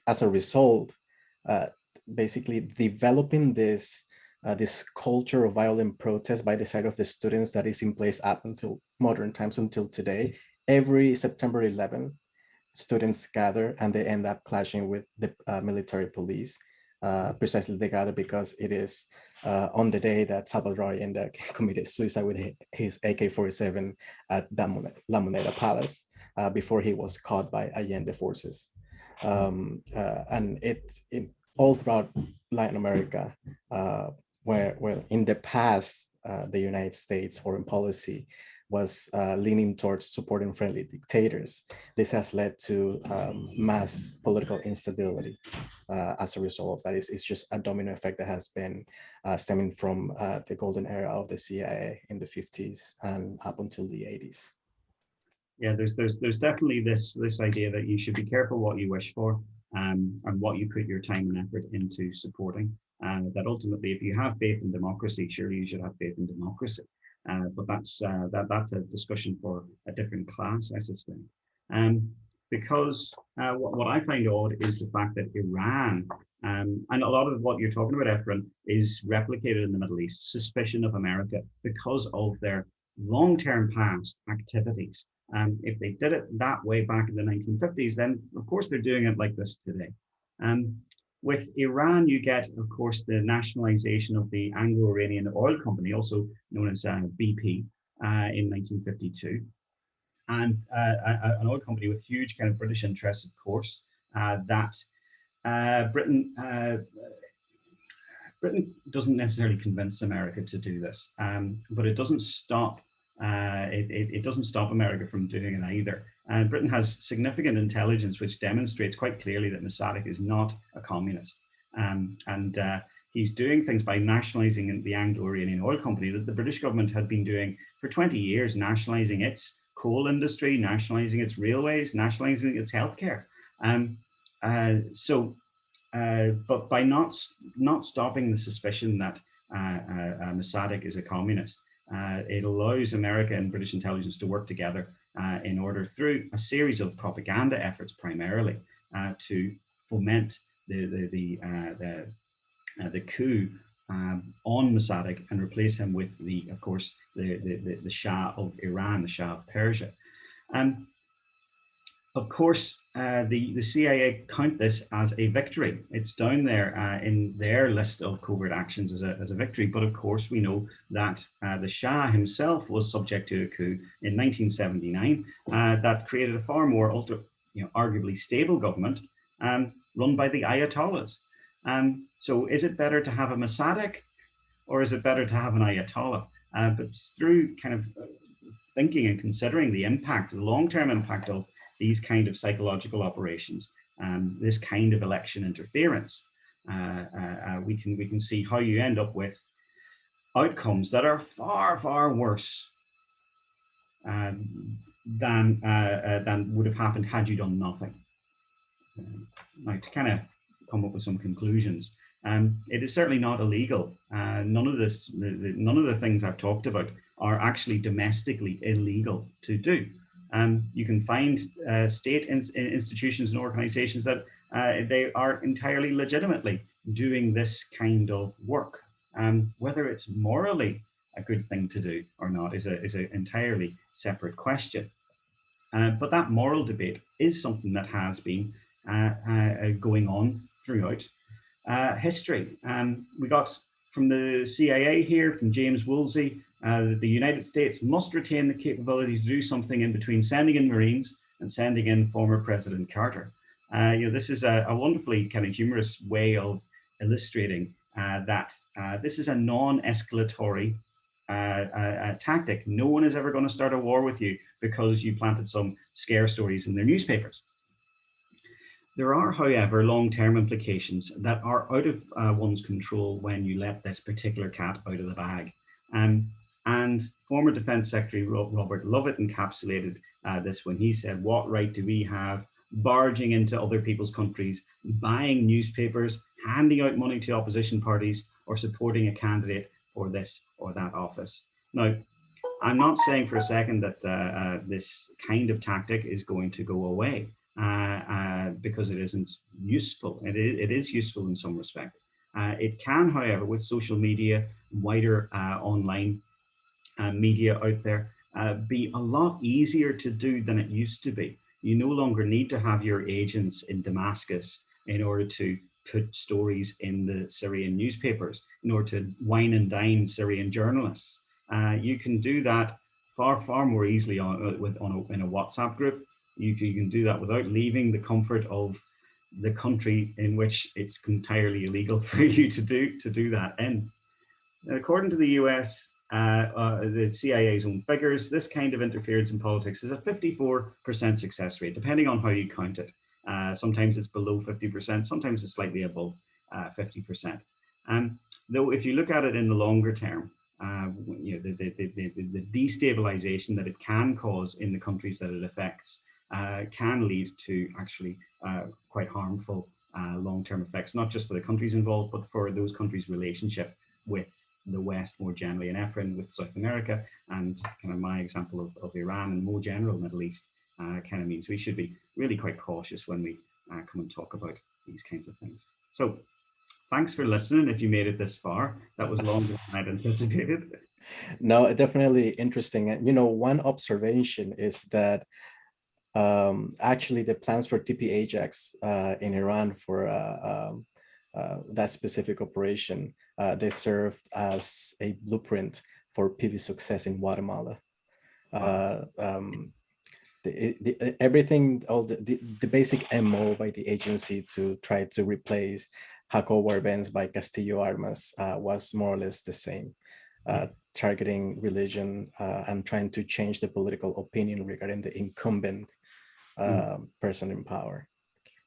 as a result, basically developing this culture of violent protest by the side of the students that is in place up until modern times, until today. Every September 11th, students gather and they end up clashing with the military police. Precisely, they gather because it is on the day that Salvador Allende committed suicide with his AK-47 at La Moneda Palace before he was caught by Allende forces. And it all throughout Latin America, where in the past, the United States foreign policy was leaning towards supporting friendly dictators. This has led to mass political instability as a result of that. It's just a domino effect that has been stemming from the golden era of the CIA in the 50s and up until the 80s. Yeah, there's definitely this idea that you should be careful what you wish for and what you put your time and effort into supporting. That ultimately, if you have faith in democracy, surely you should have faith in democracy. But that's a discussion for a different class, I suspect. because what I find odd is the fact that Iran, and a lot of what you're talking about, Efren, is replicated in the Middle East, suspicion of America because of their long-term past activities. If they did it that way back in the 1950s, then of course they're doing it like this today. With Iran, you get, of course, the nationalization of the Anglo-Iranian Oil Company, also known as BP, in 1952. And an oil company with huge kind of British interests, of course, that Britain doesn't necessarily convince America to do this, but it doesn't stop it doesn't stop America from doing it either. And Britain has significant intelligence which demonstrates quite clearly that Mossadegh is not a communist, and he's doing things by nationalizing the Anglo-Iranian Oil Company that the British government had been doing for 20 years, nationalizing its coal industry, nationalizing its railways, nationalizing its healthcare. But by not stopping the suspicion that Mossadegh is a communist, it allows America and British intelligence to work together in order, through a series of propaganda efforts, primarily to foment the coup on Mossadegh and replace him with of course, the Shah of Iran, the Shah of Persia. Of course, the CIA count this as a victory. It's down there in their list of covert actions as a victory. But of course, we know that the Shah himself was subject to a coup in 1979 that created a far more arguably stable government run by the Ayatollahs. So is it better to have a Mossadegh, or is it better to have an Ayatollah? But through kind of thinking and considering the impact, the long-term impact of these kind of psychological operations, this kind of election interference, we can see how you end up with outcomes that are far, far worse than would have happened had you done nothing. Now, to kind of come up with some conclusions, it is certainly not illegal. None of the things I've talked about are actually domestically illegal to do. You can find state institutions and organizations that they are entirely legitimately doing this kind of work. Whether it's morally a good thing to do or not is an entirely separate question. But that moral debate is something that has been going on throughout history. We got from the CIA here, from James Woolsey, that the United States must retain the capability to do something in between sending in Marines and sending in former President Carter. This is a wonderfully kind of humorous way of illustrating that this is a non-escalatory tactic. No one is ever going to start a war with you because you planted some scare stories in their newspapers. There are, however, long-term implications that are out of one's control when you let this particular cat out of the bag. And former Defense Secretary Robert Lovett encapsulated this when he said, "What right do we have barging into other people's countries, buying newspapers, handing out money to opposition parties, or supporting a candidate for this or that office?" Now, I'm not saying for a second that this kind of tactic is going to go away because it isn't useful. It is useful in some respect. It can, however, with social media, wider online media out there, be a lot easier to do than it used to be. You no longer need to have your agents in Damascus in order to put stories in the Syrian newspapers, in order to wine and dine Syrian journalists. You can do that far, far more easily in a WhatsApp group. You can do that without leaving the comfort of the country in which it's entirely illegal for you to do that in. According to the US, the CIA's own figures, this kind of interference in politics is a 54% success rate, depending on how you count it. Sometimes it's below 50%, sometimes it's slightly above 50%. Though if you look at it in the longer term, the destabilization that it can cause in the countries that it affects can lead to actually quite harmful long-term effects, not just for the countries involved, but for those countries' relationship with the West more generally, and Efren with South America, and kind of my example of Iran and more general Middle East kind of means. We should be really quite cautious when we come and talk about these kinds of things. So thanks for listening. If you made it this far, that was longer than I'd anticipated. No, definitely interesting. And, one observation is that actually the plans for TP Ajax in Iran for that specific operation, they served as a blueprint for PV success in Guatemala. Wow. Everything, all the basic MO by the agency to try to replace Jacobo Arbenz by Castillo Armas was more or less the same, targeting religion and trying to change the political opinion regarding the incumbent person in power.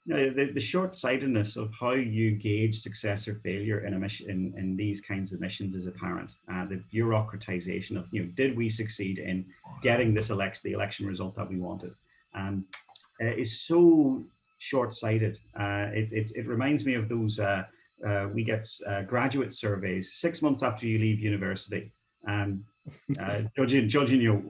The short-sightedness of how you gauge success or failure in a mission in these kinds of missions is apparent. The bureaucratization of, did we succeed in getting the election result that we wanted, is so short-sighted. It reminds me of those we get graduate surveys 6 months after you leave university. Judging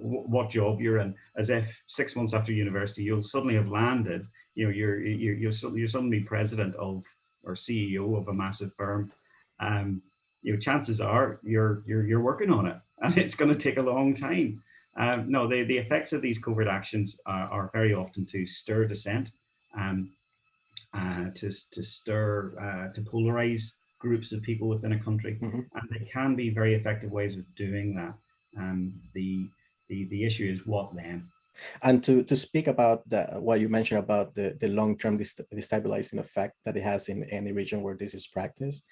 what job you're in, as if 6 months after university you'll suddenly have landed. You're suddenly president of or CEO of a massive firm. Chances are you're working on it, and it's going to take a long time. No, the effects of these covert actions are very often to stir dissent, to polarize groups of people within a country, and they can be very effective ways of doing that. The issue is what then. And to speak about what you mentioned about the long-term destabilizing effect that it has in any region where this is practiced,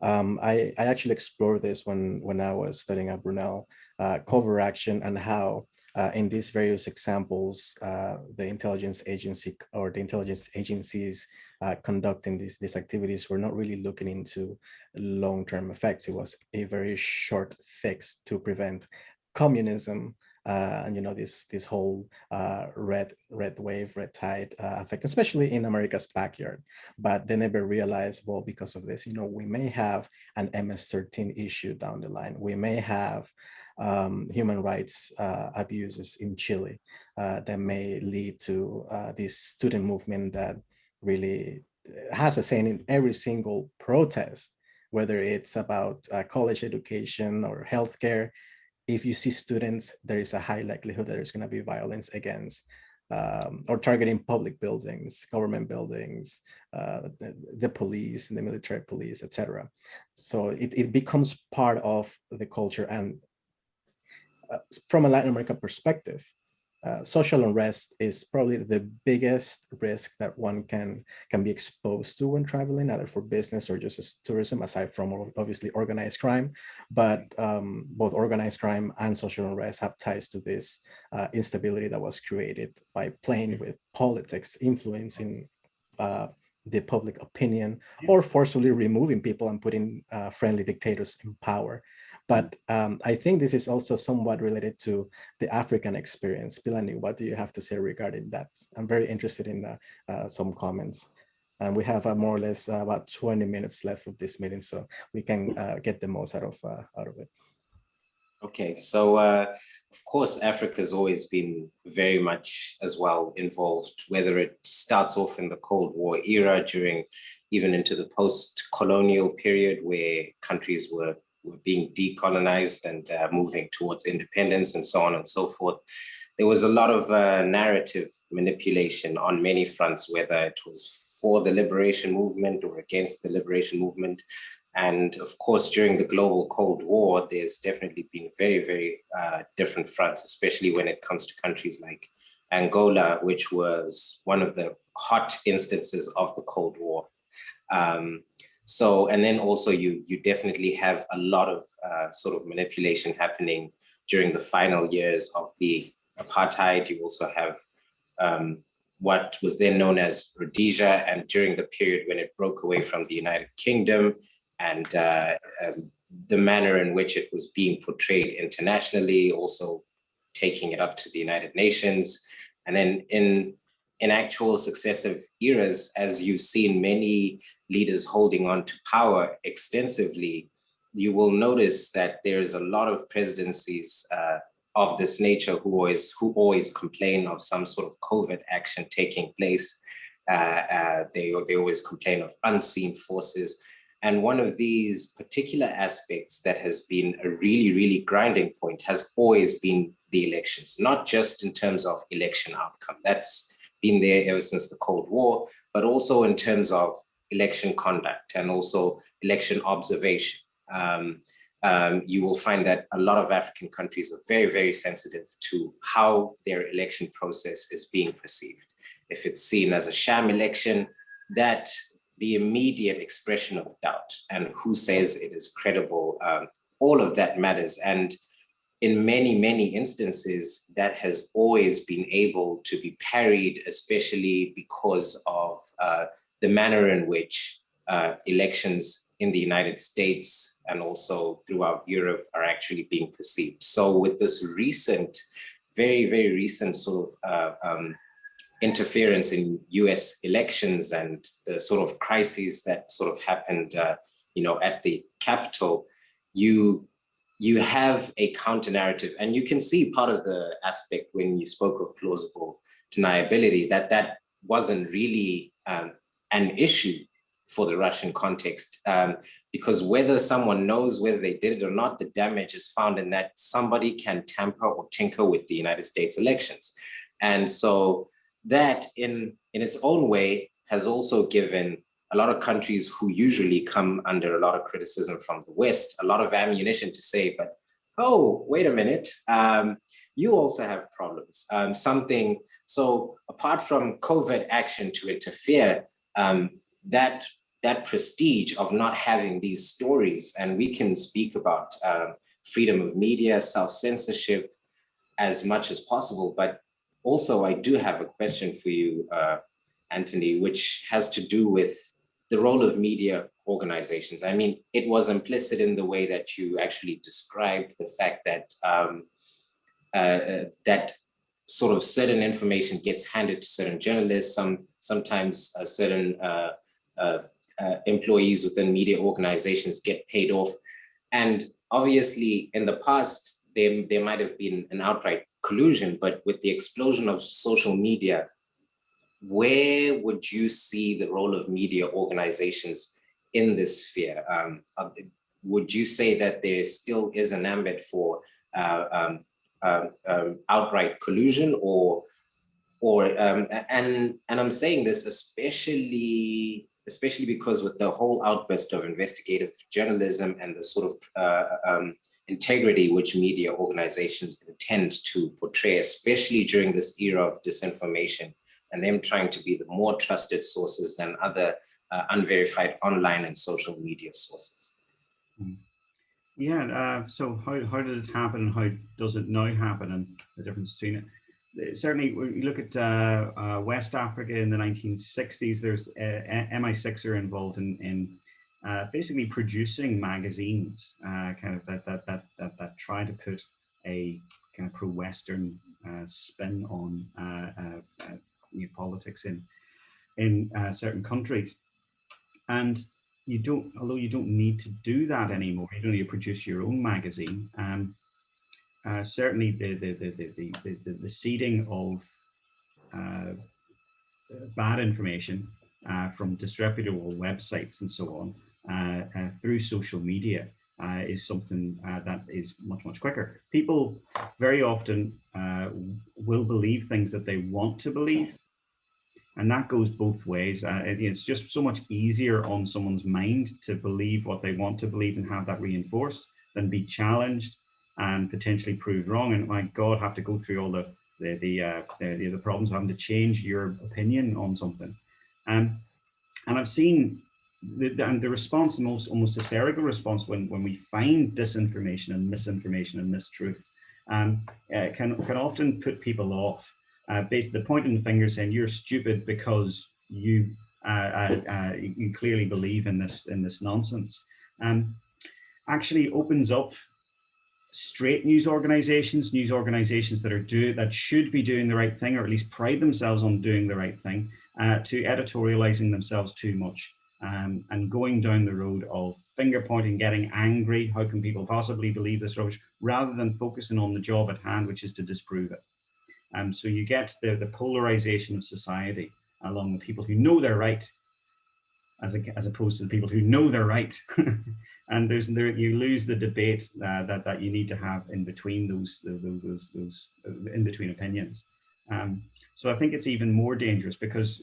I actually explored this when I was studying at Brunel, covert action, and how in these various examples, the intelligence agency or the intelligence agencies conducting these activities were not really looking into long-term effects. It was a very short fix to prevent communism, and this whole red wave, red tide effect, especially in America's backyard. But they never realized, well, because of this, we may have an MS-13 issue down the line. We may have human rights abuses in Chile that may lead to this student movement that really has a saying in every single protest, whether it's about college education or healthcare. If you see students, there is a high likelihood that there's going to be violence against or targeting public buildings, government buildings, the police, the military police, etc. So it becomes part of the culture. And from a Latin American perspective, social unrest is probably the biggest risk that one can be exposed to when traveling, either for business or just as tourism, aside from obviously organized crime. But both organized crime and social unrest have ties to this instability that was created by playing with politics, influencing the public opinion, or forcefully removing people and putting friendly dictators in power. But I think this is also somewhat related to the African experience. Pilani, what do you have to say regarding that? I'm very interested in some comments. And we have more or less about 20 minutes left of this meeting, so we can get the most out of it. Okay, so of course, Africa's always been very much as well involved, whether it starts off in the Cold War era, during even into the post-colonial period where countries were being decolonized and moving towards independence and so on and so forth. There was a lot of narrative manipulation on many fronts, whether it was for the liberation movement or against the liberation movement. And of course, during the global Cold War, there's definitely been very, very different fronts, especially when it comes to countries like Angola, which was one of the hot instances of the Cold War. And then also you definitely have a lot of sort of manipulation happening during the final years of the apartheid. You also have what was then known as Rhodesia, and during the period when it broke away from the United Kingdom, and the manner in which it was being portrayed internationally, also taking it up to the United Nations. And then in actual successive eras, as you've seen many leaders holding on to power extensively, you will notice that there's a lot of presidencies of this nature who always complain of some sort of covert action taking place. They always complain of unseen forces. And one of these particular aspects that has been a really, really grinding point has always been the elections, not just in terms of election outcome. That's been there ever since the Cold War, but also in terms of election conduct and also election observation. You will find that a lot of African countries are very, very sensitive to how their election process is being perceived. If it's seen as a sham election, that the immediate expression of doubt and who says it is credible, all of that matters. And in many, many instances, that has always been able to be parried, especially because of the manner in which elections in the United States and also throughout Europe are actually being perceived. So with this recent, very, very recent sort of interference in US elections and the sort of crises that sort of happened at the Capitol, you have a counter narrative. And you can see part of the aspect when you spoke of plausible deniability, that wasn't really an issue for the Russian context, because whether someone knows whether they did it or not, the damage is found in that somebody can tamper or tinker with the United States elections. And so that in its own way has also given a lot of countries who usually come under a lot of criticism from the West a lot of ammunition to say, but, oh, wait a minute, you also have problems. So apart from covert action to interfere, that prestige of not having these stories, and we can speak about freedom of media, self-censorship as much as possible, but also I do have a question for you, Anthony, which has to do with the role of media organizations. I mean, it was implicit in the way that you actually described the fact that that sort of certain information gets handed to certain journalists, sometimes certain employees within media organizations get paid off. And obviously in the past, there might have been an outright collusion, but with the explosion of social media, where would you see the role of media organizations in this sphere? Would you say that there still is an ambit for outright collusion, and I'm saying this especially because with the whole outburst of investigative journalism and the sort of integrity which media organizations intend to portray, especially during this era of disinformation, and them trying to be the more trusted sources than other unverified online and social media sources. Yeah, so how did it happen and how does it now happen, and the difference between it? Certainly, when you look at West Africa in the 1960s, there's MI6 are involved in basically producing magazines, kind of that try to put a kind of pro-Western spin on politics in certain countries. And although you don't need to do that anymore, you don't need to produce your own magazine. Certainly the seeding of bad information from disreputable websites and so on through social media is something that is much, much quicker. People very often will believe things that they want to believe. And that goes both ways. It's just so much easier on someone's mind to believe what they want to believe and have that reinforced than be challenged and potentially proved wrong. And my God, have to go through all the problems of having to change your opinion on something. And I've seen the response, the almost hysterical response when we find disinformation and misinformation and mistruth, can often put people off. Basically, pointing the finger saying you're stupid because you clearly believe in this nonsense, actually opens up straight news organizations that should be doing the right thing, or at least pride themselves on doing the right thing, to editorializing themselves too much. and going down the road of finger pointing, getting angry. How can people possibly believe this rubbish? Rather than focusing on the job at hand, which is to disprove it. So you get the polarization of society along the people who know they're right, as opposed to the people who know they're right. And you lose the debate that you need to have in between those in between opinions. So I think it's even more dangerous because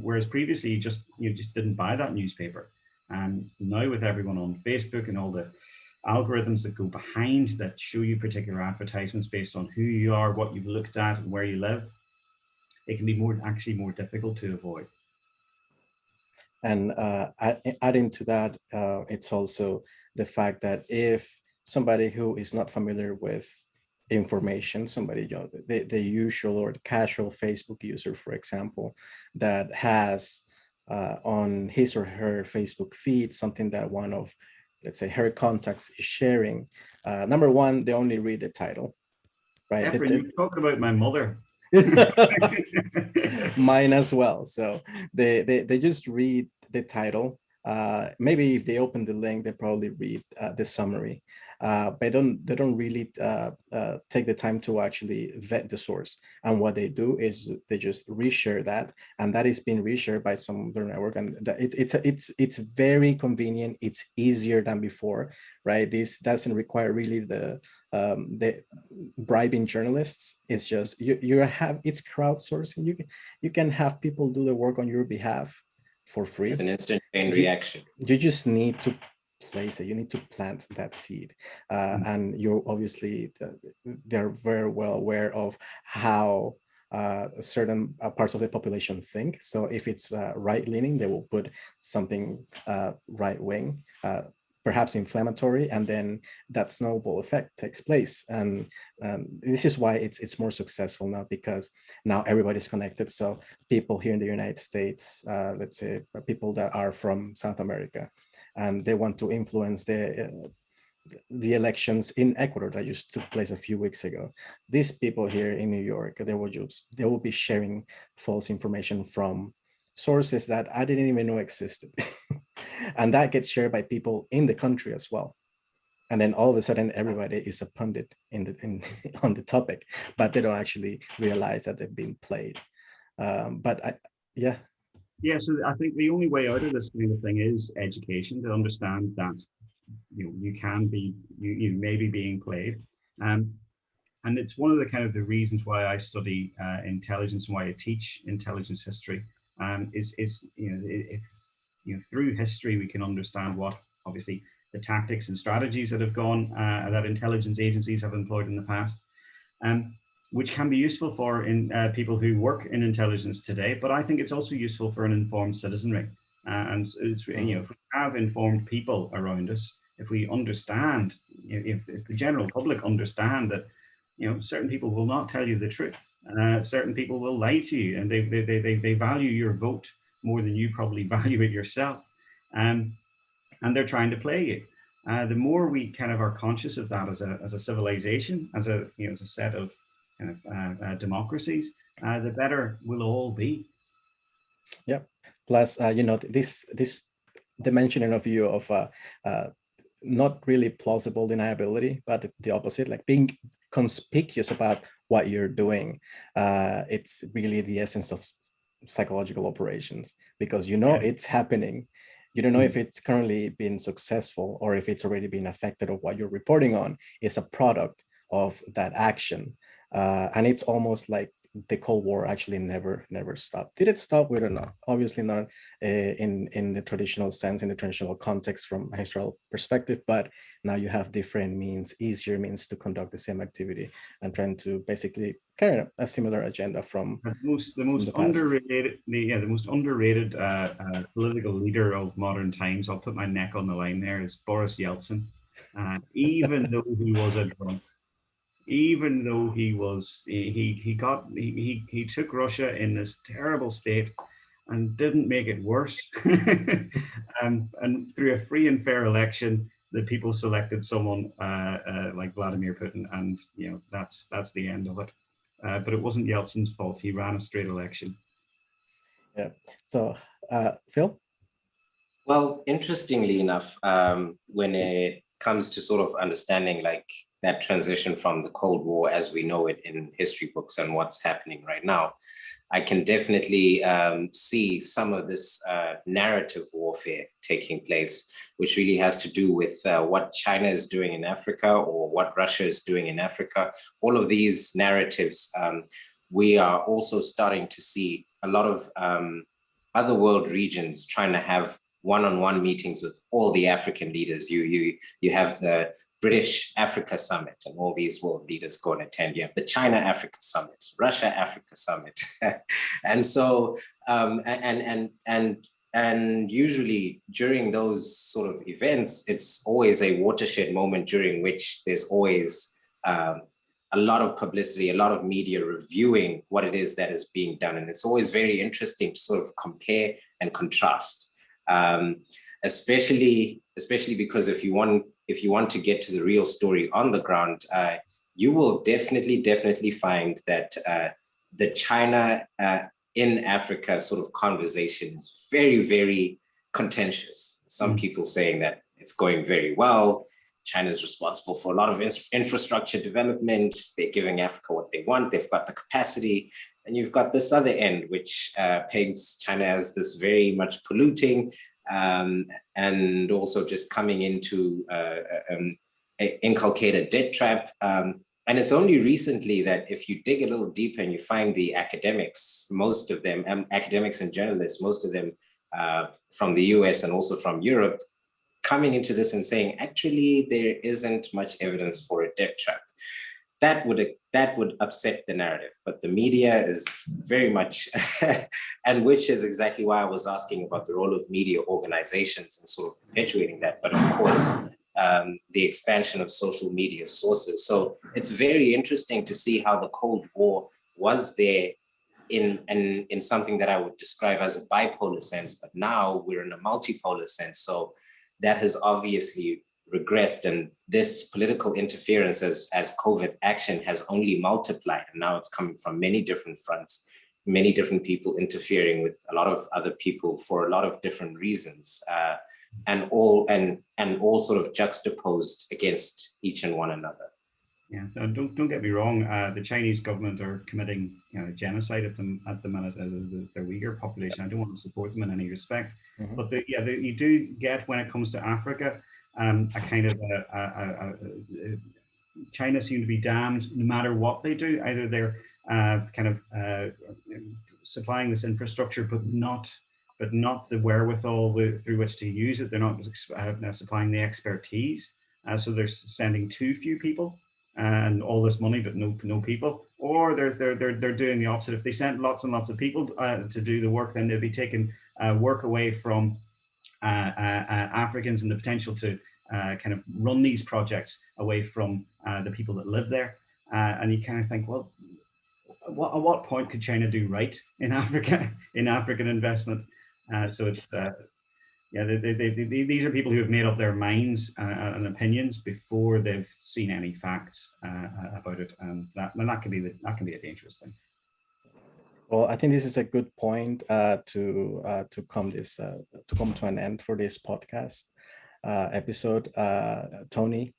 whereas previously you just didn't buy that newspaper, and now with everyone on Facebook and all the algorithms that go behind that show you particular advertisements based on who you are, what you've looked at, and where you live, it can be actually more difficult to avoid. And adding to that, it's also the fact that if somebody who is not familiar with information, somebody, the usual or the casual Facebook user, for example, that has on his or her Facebook feed something that one of, let's say, her contacts is sharing, number one, they only read the title, right? Efren, you're talking about my mother. Mine as well. So they just read the title. Maybe if they open the link, they probably read the summary. But they don't really take the time to actually vet the source. And what they do is they just reshare that, and that is being reshared by some other network. And it's very convenient. It's easier than before, right? This doesn't require really the bribing journalists. It's just it's crowdsourcing. You can have people do the work on your behalf for free. It's an instant chain reaction. You just need to place it. You need to plant that seed, and you're obviously they're very well aware of how certain parts of the population think. So if it's right-leaning, they will put something right-wing, perhaps inflammatory, and then that snowball effect takes place. And this is why it's more successful now, because now everybody's connected. So people here in the United States, let's say people that are from South America, and they want to influence the elections in Ecuador that just took place a few weeks ago. These people here in New York, they will be sharing false information from sources that I didn't even know existed. And that gets shared by people in the country as well. And then all of a sudden, everybody is a pundit on the topic, but they don't actually realize that they've been played. Yeah. Yeah, so I think the only way out of this kind of thing is education, to understand that you may be being played. And it's one of the kind of the reasons why I study intelligence and why I teach intelligence history. Through history we can understand what obviously the tactics and strategies that have gone that intelligence agencies have employed in the past, which can be useful for people who work in intelligence today. But I think it's also useful for an informed citizenry, and it's if we have informed people around us, if we understand, if the general public understand that certain people will not tell you the truth, certain people will lie to you, and they value your vote more than you probably value it yourself, and they're trying to play you. The more we kind of are conscious of that as a civilization, as a set of kind of democracies, the better we'll all be. Yeah. Plus, this dimensioning of view of not really plausible deniability, but the opposite, like being conspicuous about what you're doing. It's really the essence of psychological operations, because it's happening. You don't know if it's currently been successful or if it's already been affected, or what you're reporting on is a product of that action. And it's almost like the Cold War actually never stopped. Did it stop? We don't know. Obviously not in the traditional sense, in the traditional context from a historical perspective, but now you have different means, easier means to conduct the same activity and trying to basically carry a similar agenda from the most underrated political leader of modern times. I'll put my neck on the line there, is Boris Yeltsin. Even though he was a drunk, even though he took Russia in this terrible state and didn't make it worse. And through a free and fair election, the people selected someone like Vladimir Putin, and that's the end of it. But it wasn't Yeltsin's fault. He ran a straight election. Yeah. So, Phil? Well, interestingly enough, when it comes to sort of understanding like that transition from the Cold War as we know it in history books and what's happening right now, I can definitely see some of this narrative warfare taking place, which really has to do with what China is doing in Africa or what Russia is doing in Africa. All of these narratives, we are also starting to see a lot of other world regions trying to have one-on-one meetings with all the African leaders. You have the British Africa Summit, and all these world leaders go and attend. You have the China Africa Summit, Russia Africa Summit, and so and usually during those sort of events, it's always a watershed moment during which there's always a lot of publicity, a lot of media reviewing what it is that is being done, and it's always very interesting to sort of compare and contrast, especially because if you want to get to the real story on the ground, you will definitely find that the China in Africa sort of conversation is very, very contentious. Some people saying that it's going very well. China's responsible for a lot of infrastructure development. They're giving Africa what they want. They've got the capacity. And you've got this other end, which paints China as this very much polluting and also just coming into inculcate a debt trap. And it's only recently that if you dig a little deeper and you find the academics, most of them, academics and journalists, most of them from the US and also from Europe, coming into this and saying, actually, there isn't much evidence for a debt trap. That would upset the narrative, but the media is very much, and which is exactly why I was asking about the role of media organizations and sort of perpetuating that. But of course, the expansion of social media sources. So it's very interesting to see how the Cold War was there in something that I would describe as a bipolar sense, but now we're in a multipolar sense. So that has obviously regressed, and this political interference as covert action has only multiplied, and now it's coming from many different fronts, many different people interfering with a lot of other people for a lot of different reasons, and all sort of juxtaposed against each and one another. Yeah, don't get me wrong. The Chinese government are committing genocide at the minute. The Uyghur population. I don't want to support them in any respect, but you do get, when it comes to Africa, a kind of China seem to be damned no matter what they do. Either they're supplying this infrastructure, but not the wherewithal through which to use it. They're not supplying the expertise. So they're sending too few people and all this money, but no people. Or they're doing the opposite. If they sent lots and lots of people to do the work, then they'll be taking work away from Africans and the potential to kind of run these projects away from the people that live there. And you kind of think, well, at what point could China do right in Africa, in African investment? So it's, these are people who have made up their minds and opinions before they've seen any facts about it, and that can be a dangerous thing. Well, I think this is a good point to come to an end for this podcast episode. Tony,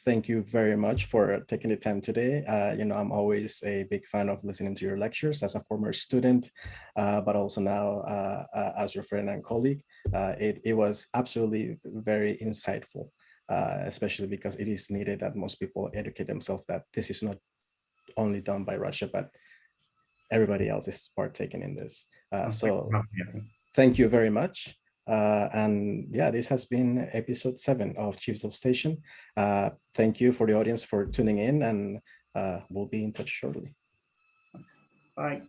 thank you very much for taking the time today. I'm always a big fan of listening to your lectures as a former student, but also now as your friend and colleague. It was absolutely very insightful, especially because it is needed that most people educate themselves that this is not only done by Russia, but everybody else is partaking in this. So thank you very much. And yeah, this has been episode 7 of Chiefs of Station. Thank you for the audience for tuning in, and we'll be in touch shortly. Thanks. Bye.